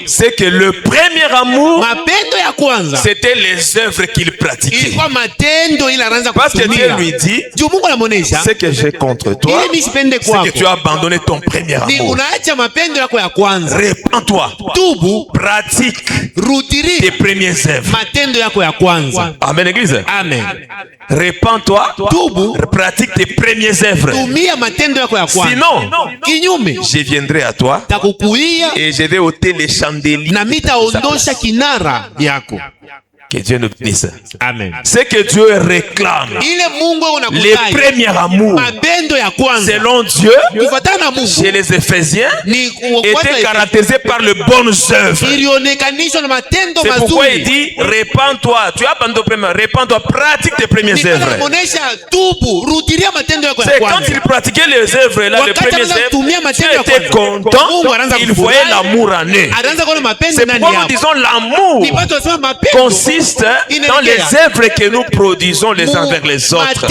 B: c'est que le premier amour, c'était les œuvres qu'il pratiquait. Parce que Dieu lui dit, ce que j'ai contre toi, c'est que tu as abandonné ton premier amour. Répands-toi. Pratique tes premières œuvres. Amen, Église.
C: Amen.
B: Répands-toi. Pratique tes premières œuvres. Sinon, je viendrai à toi et je vais ôter les chandeliers. Que Dieu nous bénisse.
C: Amen.
B: C'est que Dieu réclame. Les premiers amours, selon Dieu, chez les Éphésiens, étaient caractérisés par les bonnes œuvres. C'est pourquoi il dit, répands-toi. Tu as abandonné, répands-toi, pratique tes premières œuvres. C'est quand il pratiquait les œuvres, là, les premières œuvres, tu étais content, il voyait l'amour en eux. C'est pourquoi nous disons l'amour consiste dans les œuvres que nous produisons les uns vers les autres.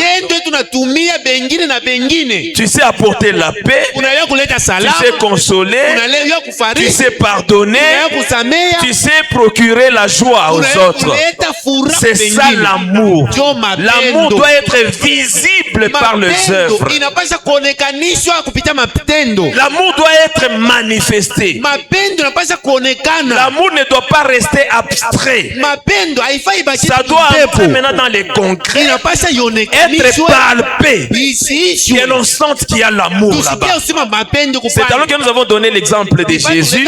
B: Tu sais apporter la paix, tu sais consoler, tu sais pardonner, tu sais procurer la joie aux autres. C'est ça l'amour. L'amour doit être visible par les œuvres. L'amour doit être manifesté. L'amour ne doit pas rester abstrait. Ça doit entrer maintenant dans les concrets, être palpé, que l'on sente qu'il y a l'amour là-bas. C'est alors que nous avons donné l'exemple de Jésus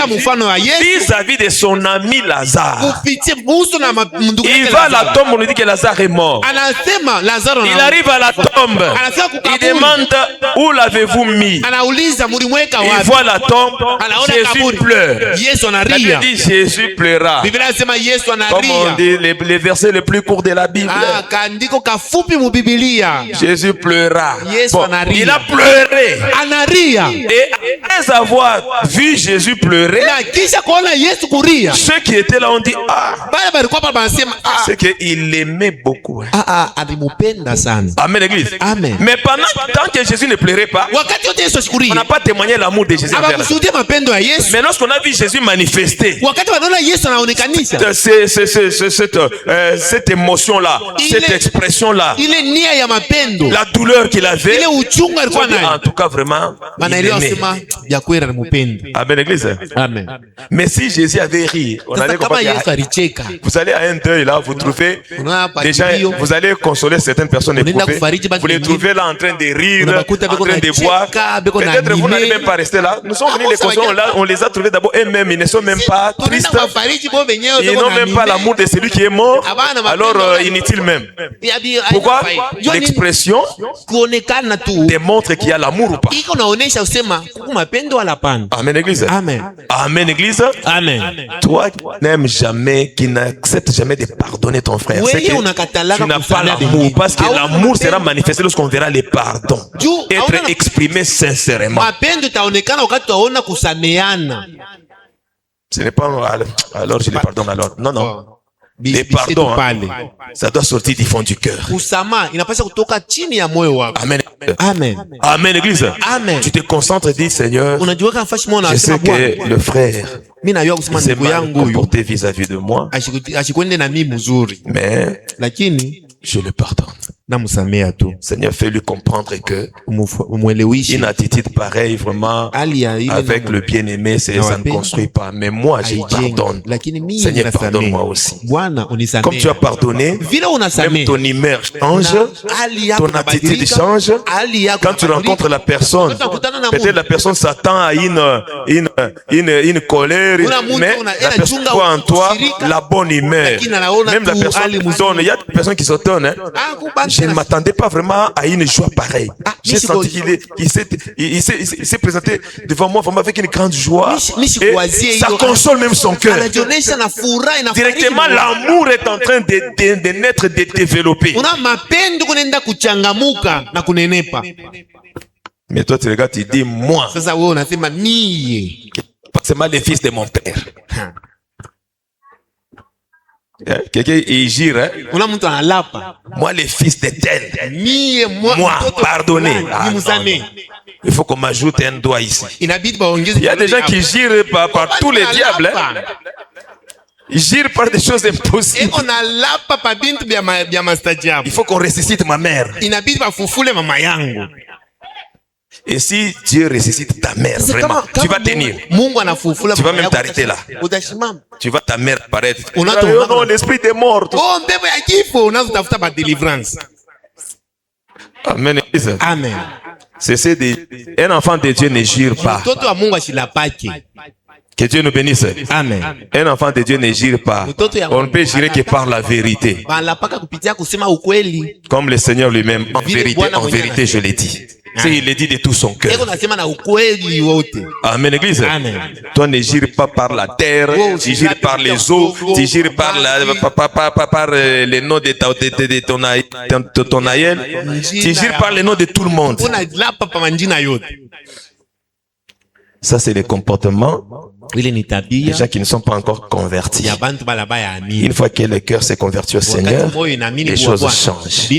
B: vis-à-vis de son ami Lazare. Il va à la tombe, on nous dit que Lazare est mort. Il arrive à la tombe, il demande où l'avez-vous mis. Il voit la tombe, Jésus pleure. La Bible dit Jésus pleura. Comme on dit, les versets les plus courts de la Bible. Jésus pleura. Bon, il a pleuré. Et après avoir vu Jésus pleurer, ceux qui étaient là ont dit c'est qu'il l'aimait beaucoup. Amen, l'église. Mais pendant que Jésus ne pleurait pas, on n'a pas témoigné l'amour de Jésus. Mais lorsqu'on a vu Jésus manifester cette émotion-là, cette expression-là, la douleur qu'il avait, en tout cas vraiment, il aimait. Amen, l'église. Mais si Jésus avait ri, on allait comprendre. Vous allez à un deuil là, vous trouvez des gens, vous allez consoler certaines personnes éprouvées, vous les trouvez là en train de rire, en train de boire. Peut-être vous n'allez même pas rester là. Nous sommes venus les consoler, là, on les a trouvés d'abord eux-mêmes, ils ne sont même pas tristes, ils n'ont même pas l'amour de celui qui est mort, alors inutile même. Pourquoi? L'expression démontre qu'il y a l'amour ou pas. Amen, église. Amen, église. Toi qui n'aimes jamais, qui n'acceptes jamais de pardonner ton frère, c'est que tu n'as pas l'amour, parce que l'amour sera manifesté lorsqu'on verra les pardons être exprimés sincèrement. Ce n'est pas alors je les pardonne alors. Non, non. Les pardons, ça doit sortir du fond du cœur. Amen. Amen, église. Tu te concentres et dis, Seigneur, je sais que le frère s'est mal comporté vis-à-vis de moi, mais je le pardonne. Seigneur, fais-lui comprendre que une attitude pareille, vraiment, avec le bien-aimé, ça ne construit pas. Mais moi, je pardonne. Seigneur, pardonne-moi aussi. Comme tu as pardonné, même ton humeur change, ton attitude change. Quand tu rencontres la personne, peut-être la personne s'attend à une colère, mais la personne voit en toi la bonne humeur. Même la personne donne. Il y a des personnes qui s'étonnent. Je ne m'attendais pas vraiment à une joie pareille. J'ai senti qu'il s'est présenté devant moi vraiment avec une grande joie. Et ça console même son cœur. Directement, l'amour est en train de naître, de développer. Mais toi, tu regardes, tu dis, moi, c'est mal les fils de mon père. Quelqu'un il gire, hein? Moi les fils de tel, moi pardonnez. Il faut qu'on m'ajoute un doigt ici. Il y a des gens qui girent par tous les diables, hein? Ils girent par des choses impossibles. Il faut qu'on ressuscite ma mère. Et si Dieu ressuscite ta mère, vraiment, tu vas tenir. Tu vas même t'arrêter là. Tu vas ta mère apparaître. Non, l'esprit est mort. Amen. Amen. Un enfant de Dieu ne jure pas. Que Dieu nous bénisse.
C: Amen.
B: Un enfant de Dieu ne gire pas. On ne peut girer que par la vérité. Comme le Seigneur lui-même, en vérité, je l'ai dit. Il le dit de tout son cœur. Amen, Église. Amen. Toi ne gires pas par la terre, tu gires par les eaux, tu gires par les noms de ton aïeul, tu gires par les noms de tout le monde. Ça, c'est le comportement des gens qui ne sont pas encore convertis. Une fois que le cœur s'est converti au Seigneur, les choses changent.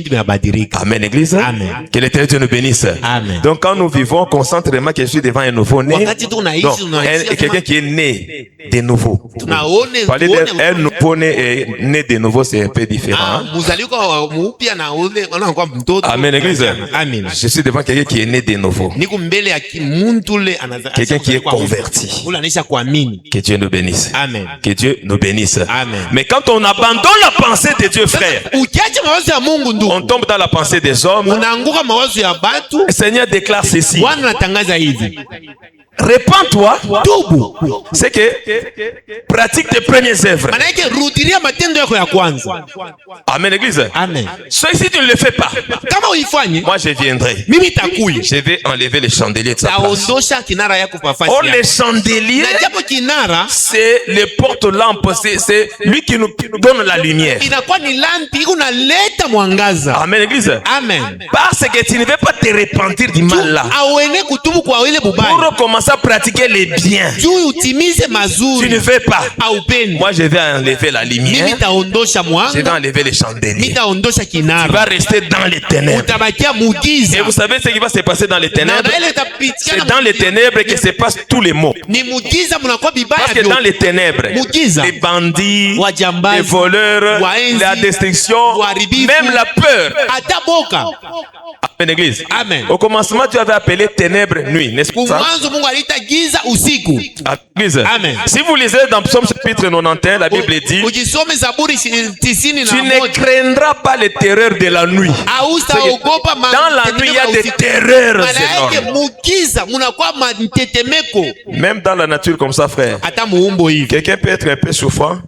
B: Amen, Église. Amen. Que l'Éternel nous bénisse. Amen. Donc, quand nous vivons consciemment que je suis devant un nouveau-né, quelqu'un qui est né de nouveau. Parler d'un nouveau-né et né de nouveau, c'est un peu différent. Amen, Église. Amen. Je suis devant quelqu'un qui est né de nouveau. Quelqu'un qui est converti. Que Dieu nous bénisse. Amen. Que Dieu nous bénisse. Amen. Mais quand on abandonne la pensée de Dieu, frère, on tombe dans la pensée des hommes. Le Seigneur déclare ceci. Répands-toi, c'est que pratique tes premières œuvres. Amen, Église. Amen. Si tu ne le fais pas, moi je viendrai. Je vais enlever les chandeliers de sa place. Or, les chandeliers, c'est les porte-lampes, c'est lui qui nous donne la lumière. Amen, Église. Amen. Parce que tu ne veux pas te repentir du mal là. Pour commencer à pratiquer les biens, tu ne veux pas. Moi je vais enlever la lumière, je vais enlever les chandeliers. Tu vas rester dans les ténèbres. Et vous savez ce qui va se passer dans les ténèbres? C'est dans les ténèbres que se passent tous les maux. Parce que dans les ténèbres, les bandits, les voleurs, la destruction, même la peur. Amen, Église. Amen. Au commencement, tu avais appelé ténèbres nuit, n'est-ce pas? Amen. Si vous lisez dans Psaume chapitre 91, la Bible dit: tu ne craindras pas les terreurs de la nuit. Dans la nuit, il y a des terreurs énormes. Même dans la nature comme ça, frère, quelqu'un peut être un peu souffrant.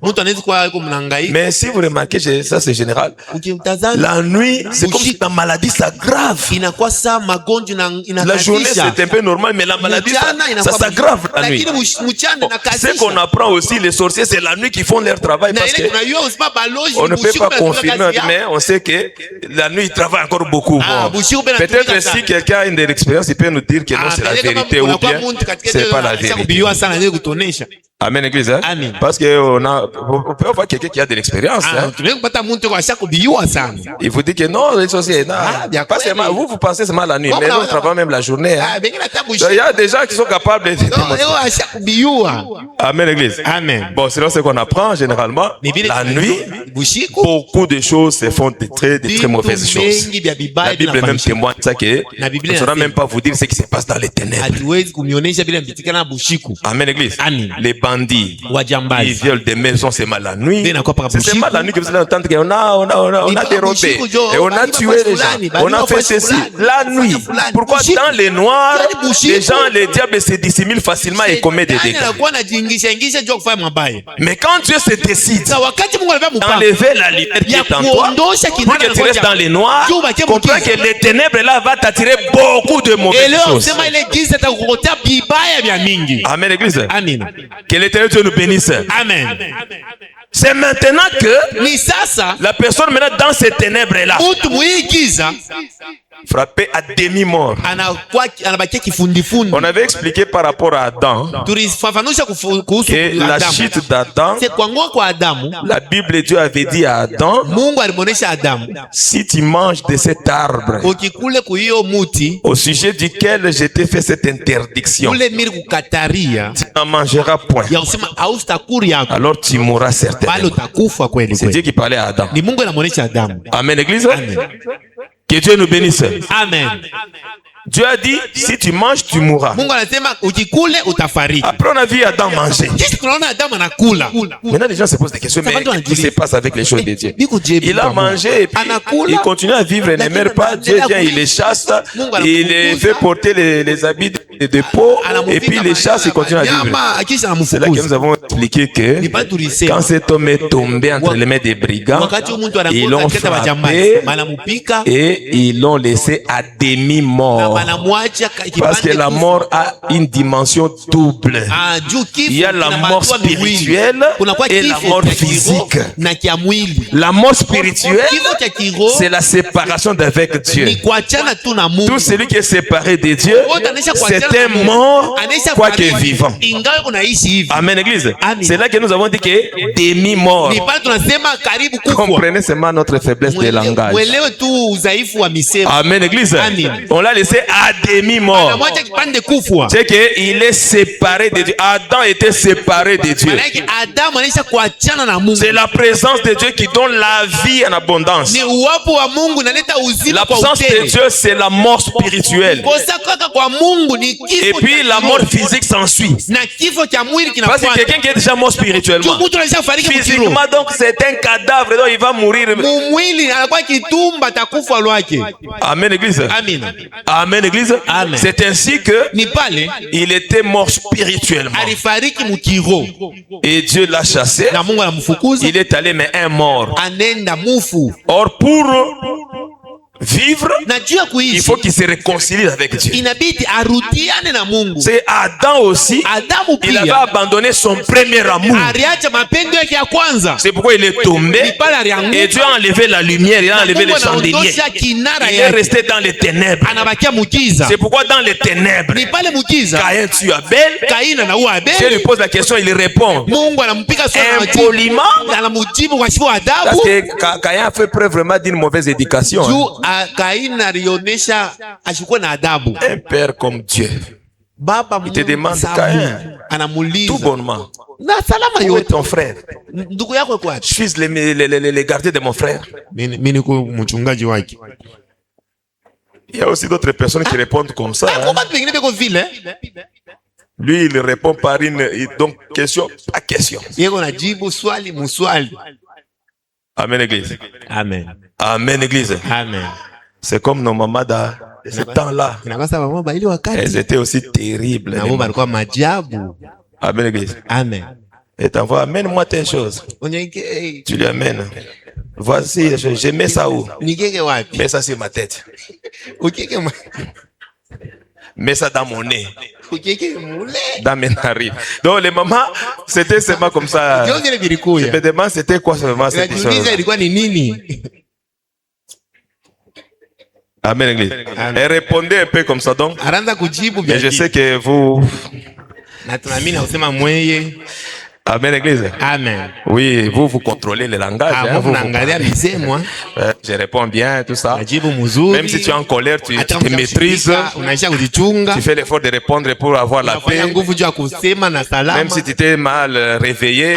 B: Mais si vous remarquez, ça c'est général. La nuit, c'est comme si ta maladie s'aggrave. La journée c'est un peu normal, mais la maladie ça s'aggrave la nuit. Ce qu'on apprend aussi, les sorciers, c'est la nuit qu'ils font leur travail, parce que on ne peut pas confirmer, mais on sait que la nuit ils travaillent encore beaucoup. Peut-être si quelqu'un a une expérience, il peut nous dire que non, c'est la vérité ou bien c'est pas la vérité. Amen, Église. Hein? Amen. Parce que on peut avoir quelqu'un qui a de l'expérience. Hein? Il vous dit que non, les sorciers, pas seulement, vous pensez seulement la nuit, mais nous travaillons même la journée. Hein? Il y a des gens qui sont capables de... Amen, Église. Amen. Bon, c'est là ce qu'on apprend généralement. La nuit, beaucoup de choses se font de très mauvaises choses. La Bible même témoigne ça que on ne saura même pas vous dire ce qui se passe dans les ténèbres. Amen, Église. Amen. Les bandits, ils violent des maisons, c'est mal la nuit. C'est seulement la nuit que vous allez entendre qu'on a dérobé et on a tué les gens, on a fait ceci. La nuit. Pourquoi dans les noirs, les gens, les diables se dissimulent facilement et commettent des dégâts. Mais quand Dieu se décide d'enlever la lumière qui est en toi, pour que tu restes dans les noirs, comprends que les ténèbres là va t'attirer beaucoup de mauvaises choses. Amen, Église. Amen. Que l'Éternel Dieu nous bénisse. Amen. C'est maintenant que la personne maintenant dans ces ténèbres-là, frappé à demi-mort. On avait expliqué par rapport à Adam que la chute d'Adam, la Bible, Dieu avait dit à Adam: si tu manges de cet arbre au sujet duquel je t'ai fait cette interdiction, tu n'en mangeras point, alors tu mourras certainement. C'est Dieu qui parlait à Adam. Amen, Église. Amen. Que Dieu nous bénisse. Amen. Dieu a dit, si tu manges, tu mourras. Après, on a vu Adam manger. Maintenant, les gens se posent des questions, mais qu'est-ce qui se passe avec les choses de Dieu? Il a mangé et puis il continue à vivre, il ne meurt pas. Dieu vient, il les chasse, il les fait porter les habits de peau, et puis il les chasse, il continue à vivre. C'est là que nous avons expliqué que quand cet homme est tombé entre les mains des brigands, ils l'ont frappé et ils l'ont laissé à demi-mort. Parce que la mort a une dimension double. Il y a la mort spirituelle et la mort physique. La mort spirituelle, c'est la séparation d'avec Dieu. Tout celui qui est séparé de Dieu, c'est un mort, quoique vivant. Amen, Église. C'est là que nous avons dit que demi-mort. Comprenez seulement notre faiblesse de langage. Amen, Église. On l'a laissé à demi-mort. C'est qu'il est séparé de Dieu. Adam était séparé de Dieu. C'est la présence de Dieu qui donne la vie en abondance. L'absence de Dieu, c'est la mort spirituelle. Et puis la mort physique s'ensuit. Parce que quelqu'un qui est déjà mort spirituellement, physiquement, donc c'est un cadavre, donc il va mourir. Amen, Église. Amen, Église. C'est ainsi que il était mort spirituellement. Et Dieu l'a chassé. Il est allé, mais un mort. Or, pour vivre, il faut qu'il se réconcilie avec Dieu. C'est Adam aussi. Il avait abandonné son premier amour. C'est pourquoi il est tombé. Et Dieu a enlevé la lumière. Il a enlevé le chandelier. Il est resté dans les ténèbres. C'est pourquoi dans les ténèbres, Caïn tue Abel. Dieu lui pose la question, il répond impoliment. Parce que Caïn a fait preuve vraiment d'une mauvaise éducation. Un père comme Dieu, il te demande, Caïn, tout bonnement, où est ton frère? Je suis les gardiens de mon frère. Il y a aussi d'autres personnes qui répondent comme ça. Lui, il répond par une question, pas question. Amen, Église.
C: Amen.
B: Amen, Église.
C: Amen.
B: C'est comme nos mamans de ce temps-là. Elles étaient aussi terribles. Amen, Église.
C: Amen.
B: Et t'envoies, amène-moi telle chose. Tu lui amènes. Voici, je mets ça où? Mets ça sur ma tête. Mets ça dans mon nez. Dans mes narines. Donc les mamans, c'était seulement comme ça. Je me demande c'était quoi seulement cette chose. Amen, Église. Elle répondait un peu comme ça donc. Mais je sais que vous... Amen, Église.
C: Amen.
B: Oui, vous contrôlez le langage. Je réponds bien, tout ça. Même si tu es en colère, tu te maîtrises. Tu fais l'effort de répondre pour avoir la paix. Même si tu t'es mal réveillé.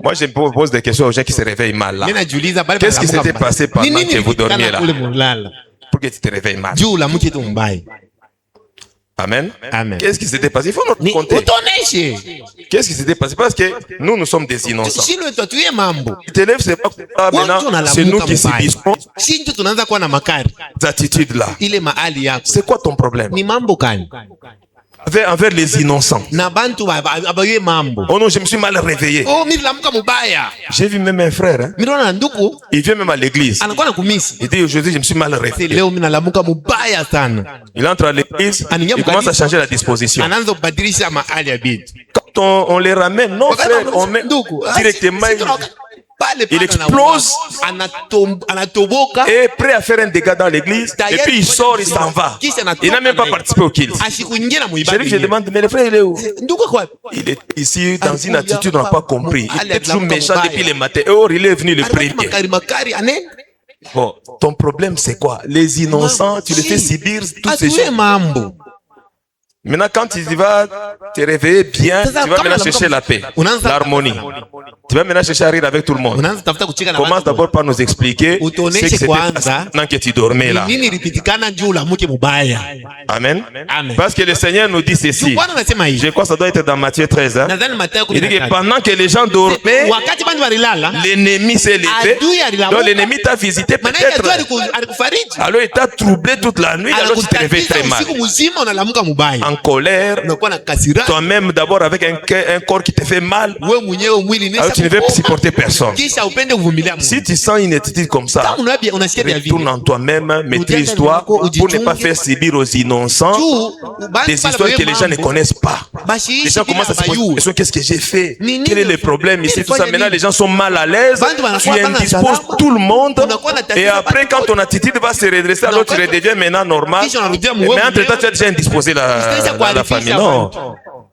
B: Moi, je me pose des questions aux gens qui se réveillent mal là. Qu'est-ce qui s'était passé pendant que vous dormiez là? Pour que tu te réveilles mal. Amen.
C: Amen.
B: Qu'est-ce qui s'était passé? Il faut nous compter. Qu'est-ce qui s'était passé? Parce que nous sommes des innocents. Tu te lèves, c'est pas maintenant, c'est nous qui subissons ces attitudes-là. C'est quoi ton problème? Envers les innocents. Oh non, je me suis mal réveillé. J'ai vu même un frère. Hein? Il vient même à l'église. Il dit aujourd'hui, je me suis mal réveillé. Il entre à l'église, il commence à changer la disposition. Quand on les ramène, non frère, on met directement. Il explose et est prêt à faire un dégât dans l'église. Et puis il sort, il s'en va. Il n'a même pas participé au kill. Je demande, mais le frère il est où? Il est ici dans une attitude on n'a pas compris. Il est toujours méchant depuis le matin. Or il est venu le premier. Bon, ton problème c'est quoi? Les innocents, tu les fais subir toutes ces choses. Maintenant, quand tu vas te réveiller bien, tu vas maintenant chercher la paix, l'harmonie. Tu vas maintenant chercher à rire avec tout le monde. Commence d'abord par nous expliquer ce que c'était maintenant que tu dormais là. Amen. Parce que le Seigneur nous dit ceci. Je crois que ça doit être dans Matthieu 13. Hein? Il dit que pendant que les gens dormaient, l'ennemi s'est levé. Donc l'ennemi t'a visité peut-être. Alors il t'a troublé toute la nuit. Alors tu te réveilles très mal. En colère, toi-même d'abord avec un corps qui te fait mal, alors tu ne veux supporter personne. Si tu sens une attitude comme ça, retourne en toi-même, maîtrise-toi pour ne pas faire subir aux innocents des histoires que les gens ne connaissent pas. Les gens commencent à se poser la question, qu'est-ce que j'ai fait? Quel est le problème ici? Tout ça, maintenant les gens sont mal à l'aise, tu indisposes tout le monde et après quand ton attitude va se redresser, alors tu redeviens maintenant normal. Mais entre-temps tu as déjà indisposé la famille. Non.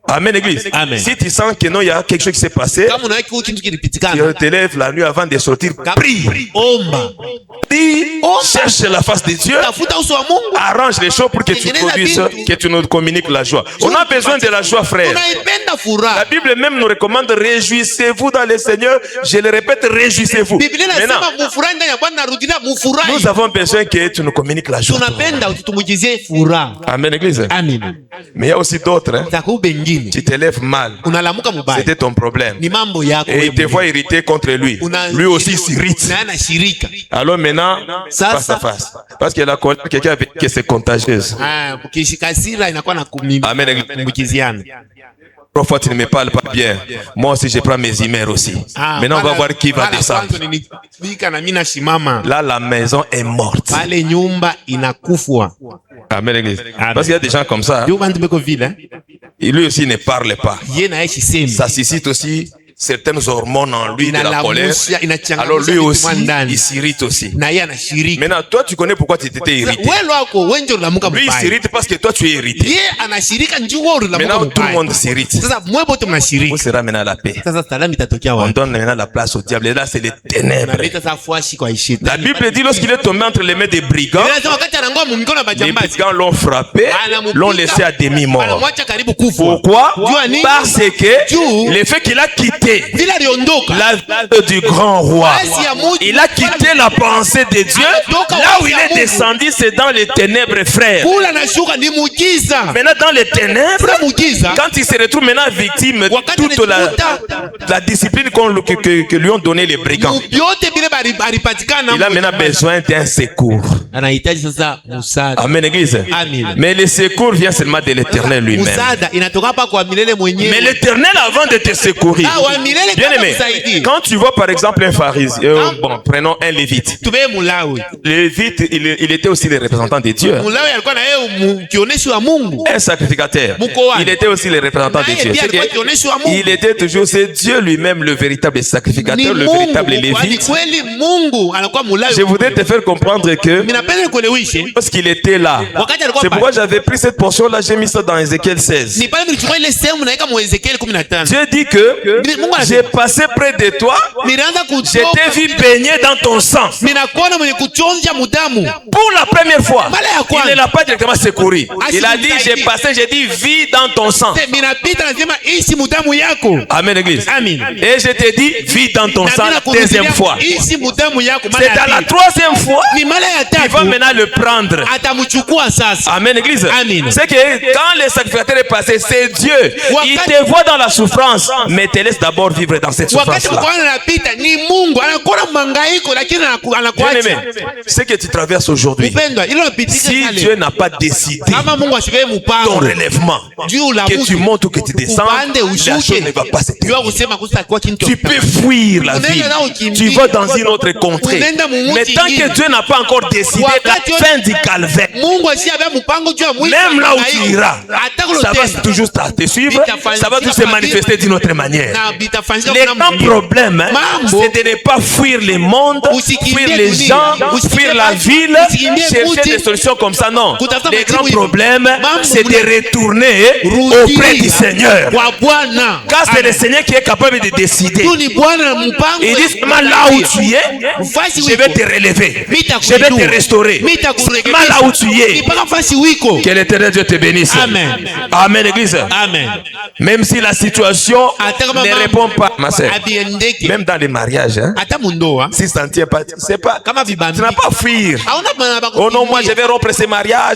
B: Amen, église. Amen. Si tu sens que non, il y a quelque chose qui s'est passé, tu te lèves la nuit avant de sortir, prie. Prie, cherche la face de Dieu, arrange les choses pour que tu produises, que tu nous communiques la joie. On a besoin de la joie, frère. La Bible même nous recommande, réjouissez-vous dans le Seigneur. Je le répète, réjouissez-vous. Maintenant, nous avons besoin que tu nous communiques la joie. Amen, église. Amen. Mais il y a aussi d'autres. Hein? Tu te lèves mal. C'était ton problème. Et il te voit irrité contre lui. Lui aussi s'irrite. Alors maintenant, face à face. Parce que la colère, quelqu'un avec qui c'est contagieuse. Amen. Parfois tu ne me parles pas bien. Moi aussi je prends mes emails aussi. Maintenant on va voir qui va descendre. Là la maison est morte. Amen, l'église. Parce qu'il y a des gens comme ça. Et lui aussi ne parle pas. Ça suscite aussi certaines hormones en lui de la colère. Alors lui aussi, il s'irrite aussi. Maintenant, toi, tu connais pourquoi tu t'étais irrité. Lui, il s'irrite parce que toi, tu es irrité. Maintenant, tout le monde s'irrite. Où sera maintenant la paix? On donne maintenant la place au diable. Et là, c'est les ténèbres. La Bible dit, lorsqu'il est tombé entre les mains des brigands, les brigands l'ont frappé, l'ont laissé à demi-mort. Pourquoi? Parce que le fait qu'il a quitté la vie du grand roi, il a quitté la pensée de Dieu. Là où il est descendu, c'est dans les ténèbres, frère. Maintenant dans les ténèbres, quand il se retrouve maintenant victime de toute la discipline que lui ont donné les brigands, il a maintenant besoin d'un secours. Amen, église. Mais le secours vient seulement de l'Éternel lui-même. Mais l'Éternel, avant de te secourir, bien aimé, quand tu vois par exemple un pharisien, bon, prenons un lévite. Le lévite, il était aussi le représentant de Dieu. Un sacrificateur, il était aussi le représentant de Dieu. Il était toujours, c'est Dieu lui-même le véritable sacrificateur, le véritable lévite. Je voudrais te faire comprendre que parce qu'il était là, c'est pourquoi j'avais pris cette portion là, j'ai mis ça dans Ézéchiel 16. Dieu dit que j'ai passé près de toi, je t'ai vu baigner dans ton sang. Pour la première fois, il ne l'a pas directement secouru. Il a dit, j'ai passé, j'ai dit, vis dans ton sang. Amen, église. Et je t'ai dit, vis dans ton sang la deuxième fois. C'est à la troisième fois qu'il va maintenant le prendre. Amen, église. C'est que quand le sacrificateur est passé, c'est Dieu. Il te voit dans la souffrance, mais te laisse d'abord vivre dans cette souffrance-là. Ce que tu traverses aujourd'hui, si Dieu n'a pas décidé ton relèvement, que tu montes ou que tu descends, la chose ne va pas se terminer. Tu peux fuir la vie, tu vas dans une autre contrée, mais tant que Dieu n'a pas encore décidé la fin du calvaire, même là où tu iras, ça va toujours te suivre, ça va toujours se manifester d'une autre manière. Les grands problèmes, c'est de ne pas fuir le monde, fuir les gens, fuir la ville, chercher des solutions comme ça. Non. Les grands problèmes, c'est de retourner auprès du Seigneur. Car c'est le Seigneur qui est capable de décider. Il dit seulement là où tu es, je vais te relever. Je vais te restaurer. Seulement là où tu es. Que l'Éternel Dieu te bénisse. Amen. Amen, Église. Amen. Même si la situation ne répond pas, ma soeur, même dans les mariages, hein, si ça ne tient pas, c'est pas, tu n'as pas à fuir. Oh non, moi je vais rompre ce mariage.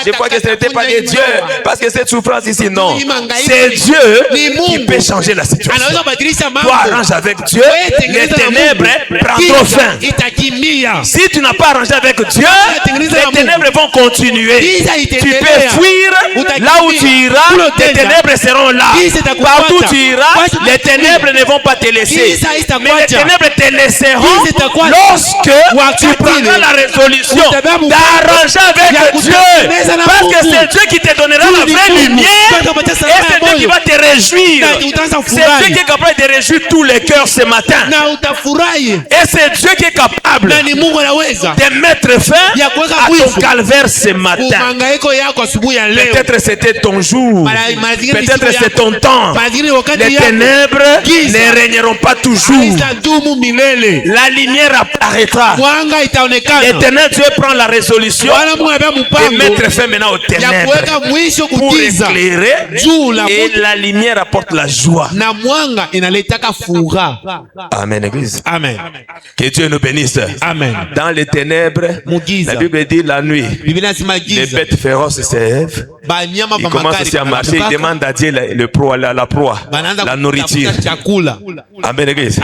B: Je crois que ce n'était pas de Dieu. Parce que cette souffrance ici, non. C'est Dieu qui peut changer la situation. Toi, arrange avec Dieu, les ténèbres prendront fin. Si tu n'as pas arrangé avec Dieu, les ténèbres vont continuer. Tu peux fuir là où tu iras, les ténèbres seront là. Partout où tu iras, les ténèbres ne vont pas te laisser. Mais les ténèbres te laisseront lorsque tu prendras la résolution d'arranger avec Dieu. Parce que c'est Dieu qui te donnera la vraie lumière et c'est Dieu qui va te réjouir. C'est Dieu qui est capable de réjouir tous les cœurs ce matin. Et c'est Dieu qui est capable de mettre fin à ton calvaire ce matin. Peut-être c'était ton jour. Peut-être c'est ton temps. Les ténèbres ne régneront pas toujours. La lumière apparaîtra. L'Éternel Dieu prend la résolution de mettre fin maintenant aux ténèbres pour éclairer, et la lumière apporte la joie. Amen, Église. Amen. Que Dieu nous bénisse. Amen. Dans les ténèbres, la Bible dit la nuit, les bêtes féroces s'élèvent. Ils commencent aussi à marcher. Ils demandent à Dieu la proie, la nourriture. Amen, Église.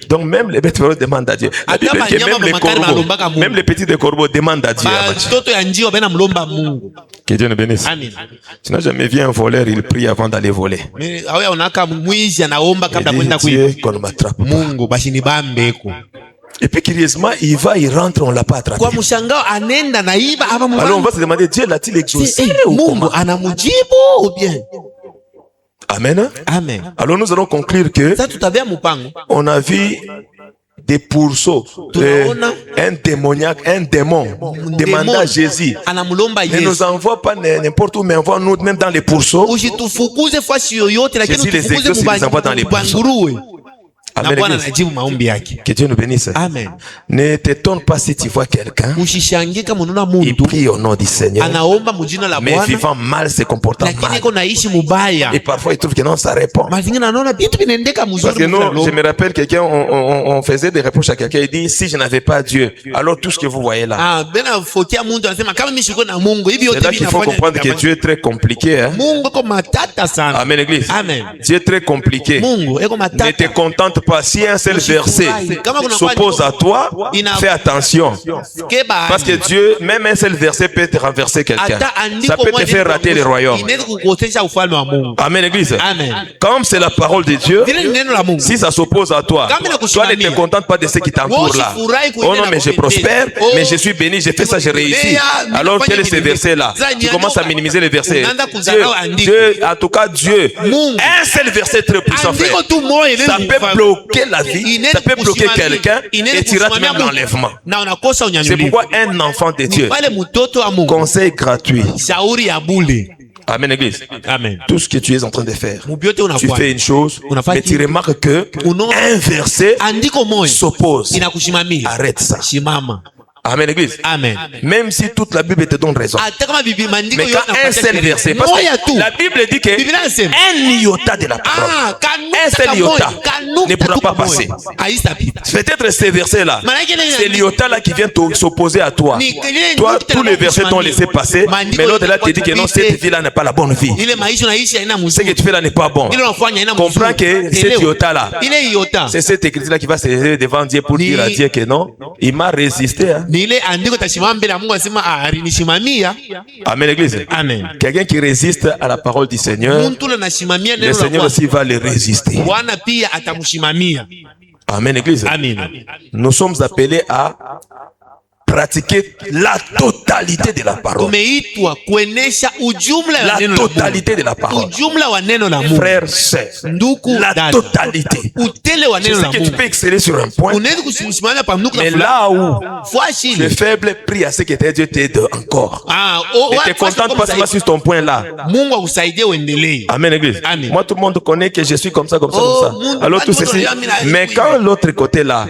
B: Donc même les bêtes féroces demandent à Dieu. La Bible dit que même les corbeaux, même les petits des corbeaux demandent à Dieu. Que Dieu nous bénisse. Tu n'as jamais vu un voleur, il prie avant d'aller voler. Il dit Dieu qu'on ne m'attrape pas. Et puis curieusement, il va, il rentre, on ne l'a pas attrapé. Alors on va se demander, Dieu l'a-t-il exaucé ou comment? Amen. Amen. Alors nous allons conclure que on a vu des pourceaux, un démoniaque, un démon demanda à Jésus, ne nous envoie pas n'importe où, mais envoie-nous même dans les pourceaux. Jésus les exauce, il les envoie dans les pourceaux. Amen. Que Dieu nous bénisse. Amen. Ne t'étonne pas si tu vois quelqu'un, il prie au nom du Seigneur, mais vivant mal, se comportant mal. Et parfois il trouve que non, ça répond. Parce que nous, je me rappelle quelqu'un, on faisait des reproches à quelqu'un, il dit, si je n'avais pas Dieu, alors tout ce que vous voyez là. C'est là qu'il faut comprendre que Dieu est très compliqué. Hein? Amen, Église. Amen. Dieu est très compliqué. Ne te contente pas. Si un seul verset s'oppose à toi, fais attention. Parce que Dieu, même un seul verset peut te renverser quelqu'un. Ça peut te faire rater le royaume. Amen, Église. Comme c'est la parole de Dieu, si ça s'oppose à toi, toi ne te contente pas de ce qui t'entoure là. Oh non, mais je prospère, mais je suis béni, j'ai fait ça, j'ai réussi. Alors quel est ce verset-là? Tu commences à minimiser les versets. Dieu, en tout cas Dieu, un seul verset très puissant, frère. Ça peut bloquer la vie, ça peut bloquer quelqu'un et tu rates même l'enlèvement. C'est pourquoi un enfant de Dieu, conseil gratuit. Amen, Église. Amen. Tout ce que tu es en train de faire, tu fais une chose, mais tu remarques que un verset s'oppose. Arrête ça. Amen, Église. Amen. Même si toute la Bible te donne raison. Mais quand un seul verset, parce que la Bible dit que un iota de la parole, un seul iota ne pourra pas passer. Peut-être ces versets-là, c'est l'iota là qui vient s'opposer à toi. Toi, tous les versets t'ont laissé passer, mais l'autre là te dit que non, cette vie là n'est pas la bonne vie. Ce que tu fais là n'est pas bon. Comprends que cet iota là, c'est cette écriture là qui va se lever devant Dieu pour dire à Dieu que non, il m'a résisté. Hein. Amen, Église. Amen. Quelqu'un qui résiste à la parole du Seigneur, le Seigneur aussi va le résister. Amen, Église. Amen. Nous sommes appelés à pratiquer la totalité de la parole. La totalité de la parole. Frères, sœurs, la totalité. Je sais que tu peux exceller sur un point, mais là où tu es faible, prie à ce que Dieu t'aide encore. Et tu es content de passer sur ton point là. Amen, église. Moi, tout le monde connaît que je suis comme ça, comme ça, comme ça. Alors tout ceci. Mais quand l'autre côté là,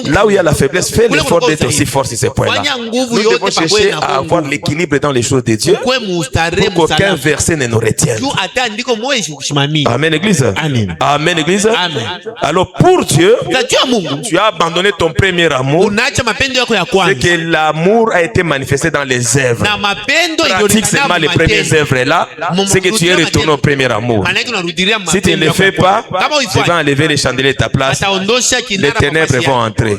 B: là où il y a la faiblesse, fais l'effort d'être aussi fort sur ces points-là. Nous devons chercher à avoir l'équilibre dans les choses de Dieu pour qu'aucun verset ne nous retienne. Amen, église. Amen, église. Alors pour Dieu, tu as abandonné ton premier amour. C'est que l'amour a été manifesté dans les œuvres. Pratique seulement les premières œuvres là. C'est que tu es retourné au premier amour. Si tu ne le fais pas, tu vas enlever les chandeliers de ta place. Les ténèbres vont entrer.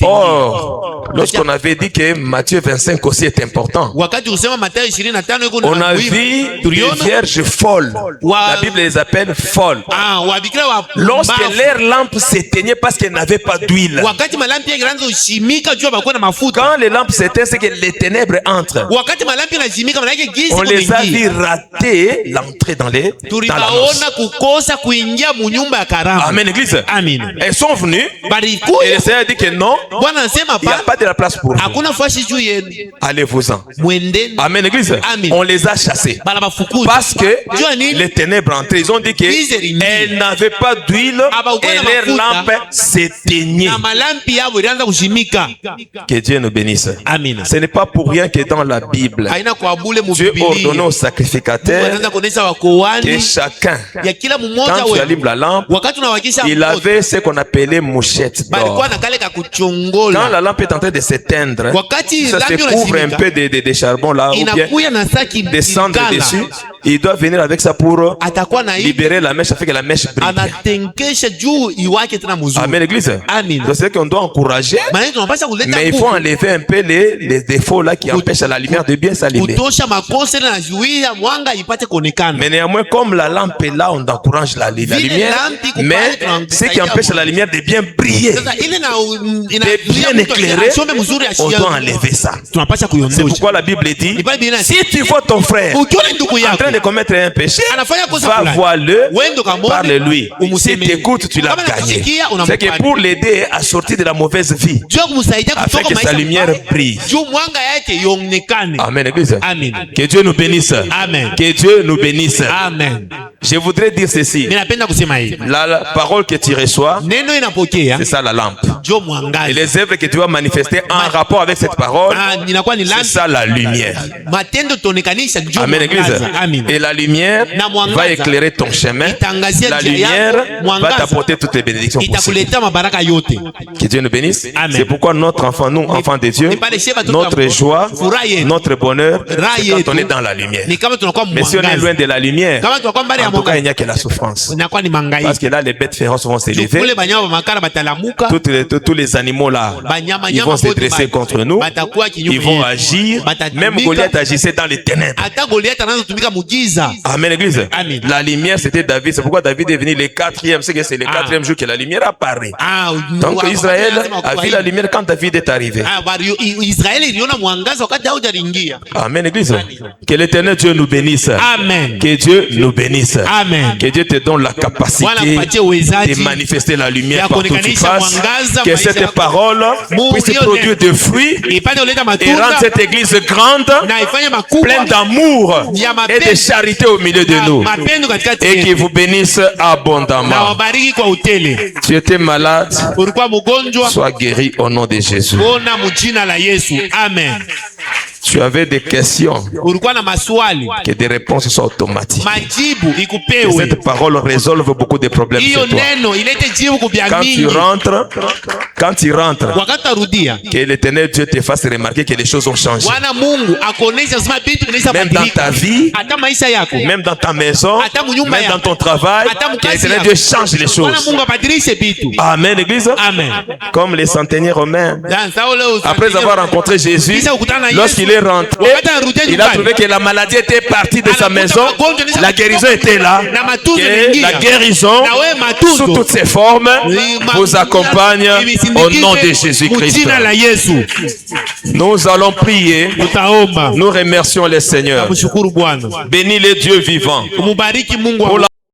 B: Or, lorsqu'on avait dit que Matthieu 25 aussi est important, on a vu des vierges folles. La Bible les appelle folles. Lorsque leur lampe s'éteignait parce qu'elles n'avaient pas d'huile. Quand les lampes s'éteignent, c'est que les ténèbres entrent. On les a vu rater l'entrée dans la noce. Amen, église. Elles sont venues et le Seigneur a dit que non, il n'y a pas de la place pour vous. Allez-vous-en. Amen, église. On les a chassés parce que les ténèbres entraient. Ils ont dit qu'elles n'avaient pas d'huile et leur lampe s'éteignait. Que Dieu nous bénisse. Ce n'est pas pour rien que dans la Bible, Dieu ordonne aux sacrificateurs que chacun, quand tu allumes la lampe, il avait ce qu'on appelait mouchette d'or. Quand la lampe est en train de s'éteindre, ça se couvre un peu de charbon là, ou bien des cendres dessus. Il doit venir avec ça pour libérer la mèche afin que la mèche brille. Amen, l'église. C'est qu'on doit encourager, mais il faut enlever un peu les défauts là qui empêchent la lumière de bien s'allumer. Mais néanmoins, comme la lampe est là, on encourage la lumière, mais ce qui empêche la lumière de bien briller, de bien éclairer, on doit enlever ça. C'est pourquoi la Bible dit, si tu vois ton frère en train de commettre un péché, va voir-le, parle-lui. Si tu écoutes, tu l'as gagné. C'est que pour l'aider à sortir de la mauvaise vie, afin que sa lumière brille. Amen, église. Que Dieu nous bénisse. Que Dieu nous bénisse. Je voudrais dire ceci. La parole que tu reçois, c'est ça la lampe. Et les œuvres que tu vas manifester en rapport avec cette parole, c'est ça la lumière. Amen, église. Et la lumière va éclairer ton chemin. La lumière va t'apporter toutes les bénédictions possibles. Que Dieu nous bénisse. C'est pourquoi notre enfant, nous, enfants de Dieu, notre joie, notre bonheur, c'est quand on est dans la lumière. Mais si on est loin de la lumière, en tout cas, il n'y a que la souffrance. Parce que là, les bêtes féroces vont s'élever. Tous les animaux là, ils vont se dresser contre nous. Ils vont agir. Même Goliath agissait dans les ténèbres. Amen, église. La lumière, c'était David. C'est pourquoi David est venu le quatrième. C'est que c'est le quatrième jour que la lumière apparaît. Donc Israël a vu la lumière quand David est arrivé. Amen, église. Que l'éternel Dieu nous bénisse. Amen. Que Dieu nous bénisse. Amen. Que Dieu te donne la capacité de manifester la lumière partout où tu passes. Que cette parole puisse produire des fruits et rendre cette église grande, pleine d'amour et de charité au milieu de nous. Et qu'il vous bénisse abondamment. Tu étais malade, sois guéri au nom de Jésus.
C: Amen.
B: Tu avais des questions, que des réponses soient automatiques. Que cette parole résolve beaucoup de problèmes chez toi. Quand tu rentres, que l'éternel Dieu te fasse remarquer que les choses ont changé. Même dans ta vie, même dans ta maison, même dans ton travail, que l'éternel Dieu change les choses. Amen, église. Comme les centeniers romains, après avoir rencontré Jésus, lorsqu'il est rentré, il a trouvé que la maladie était partie de sa maison, la guérison était là, que la guérison sous toutes ses formes vous accompagne au nom de Jésus-Christ. Nous allons prier, nous remercions le Seigneur. Bénis le Dieu vivant.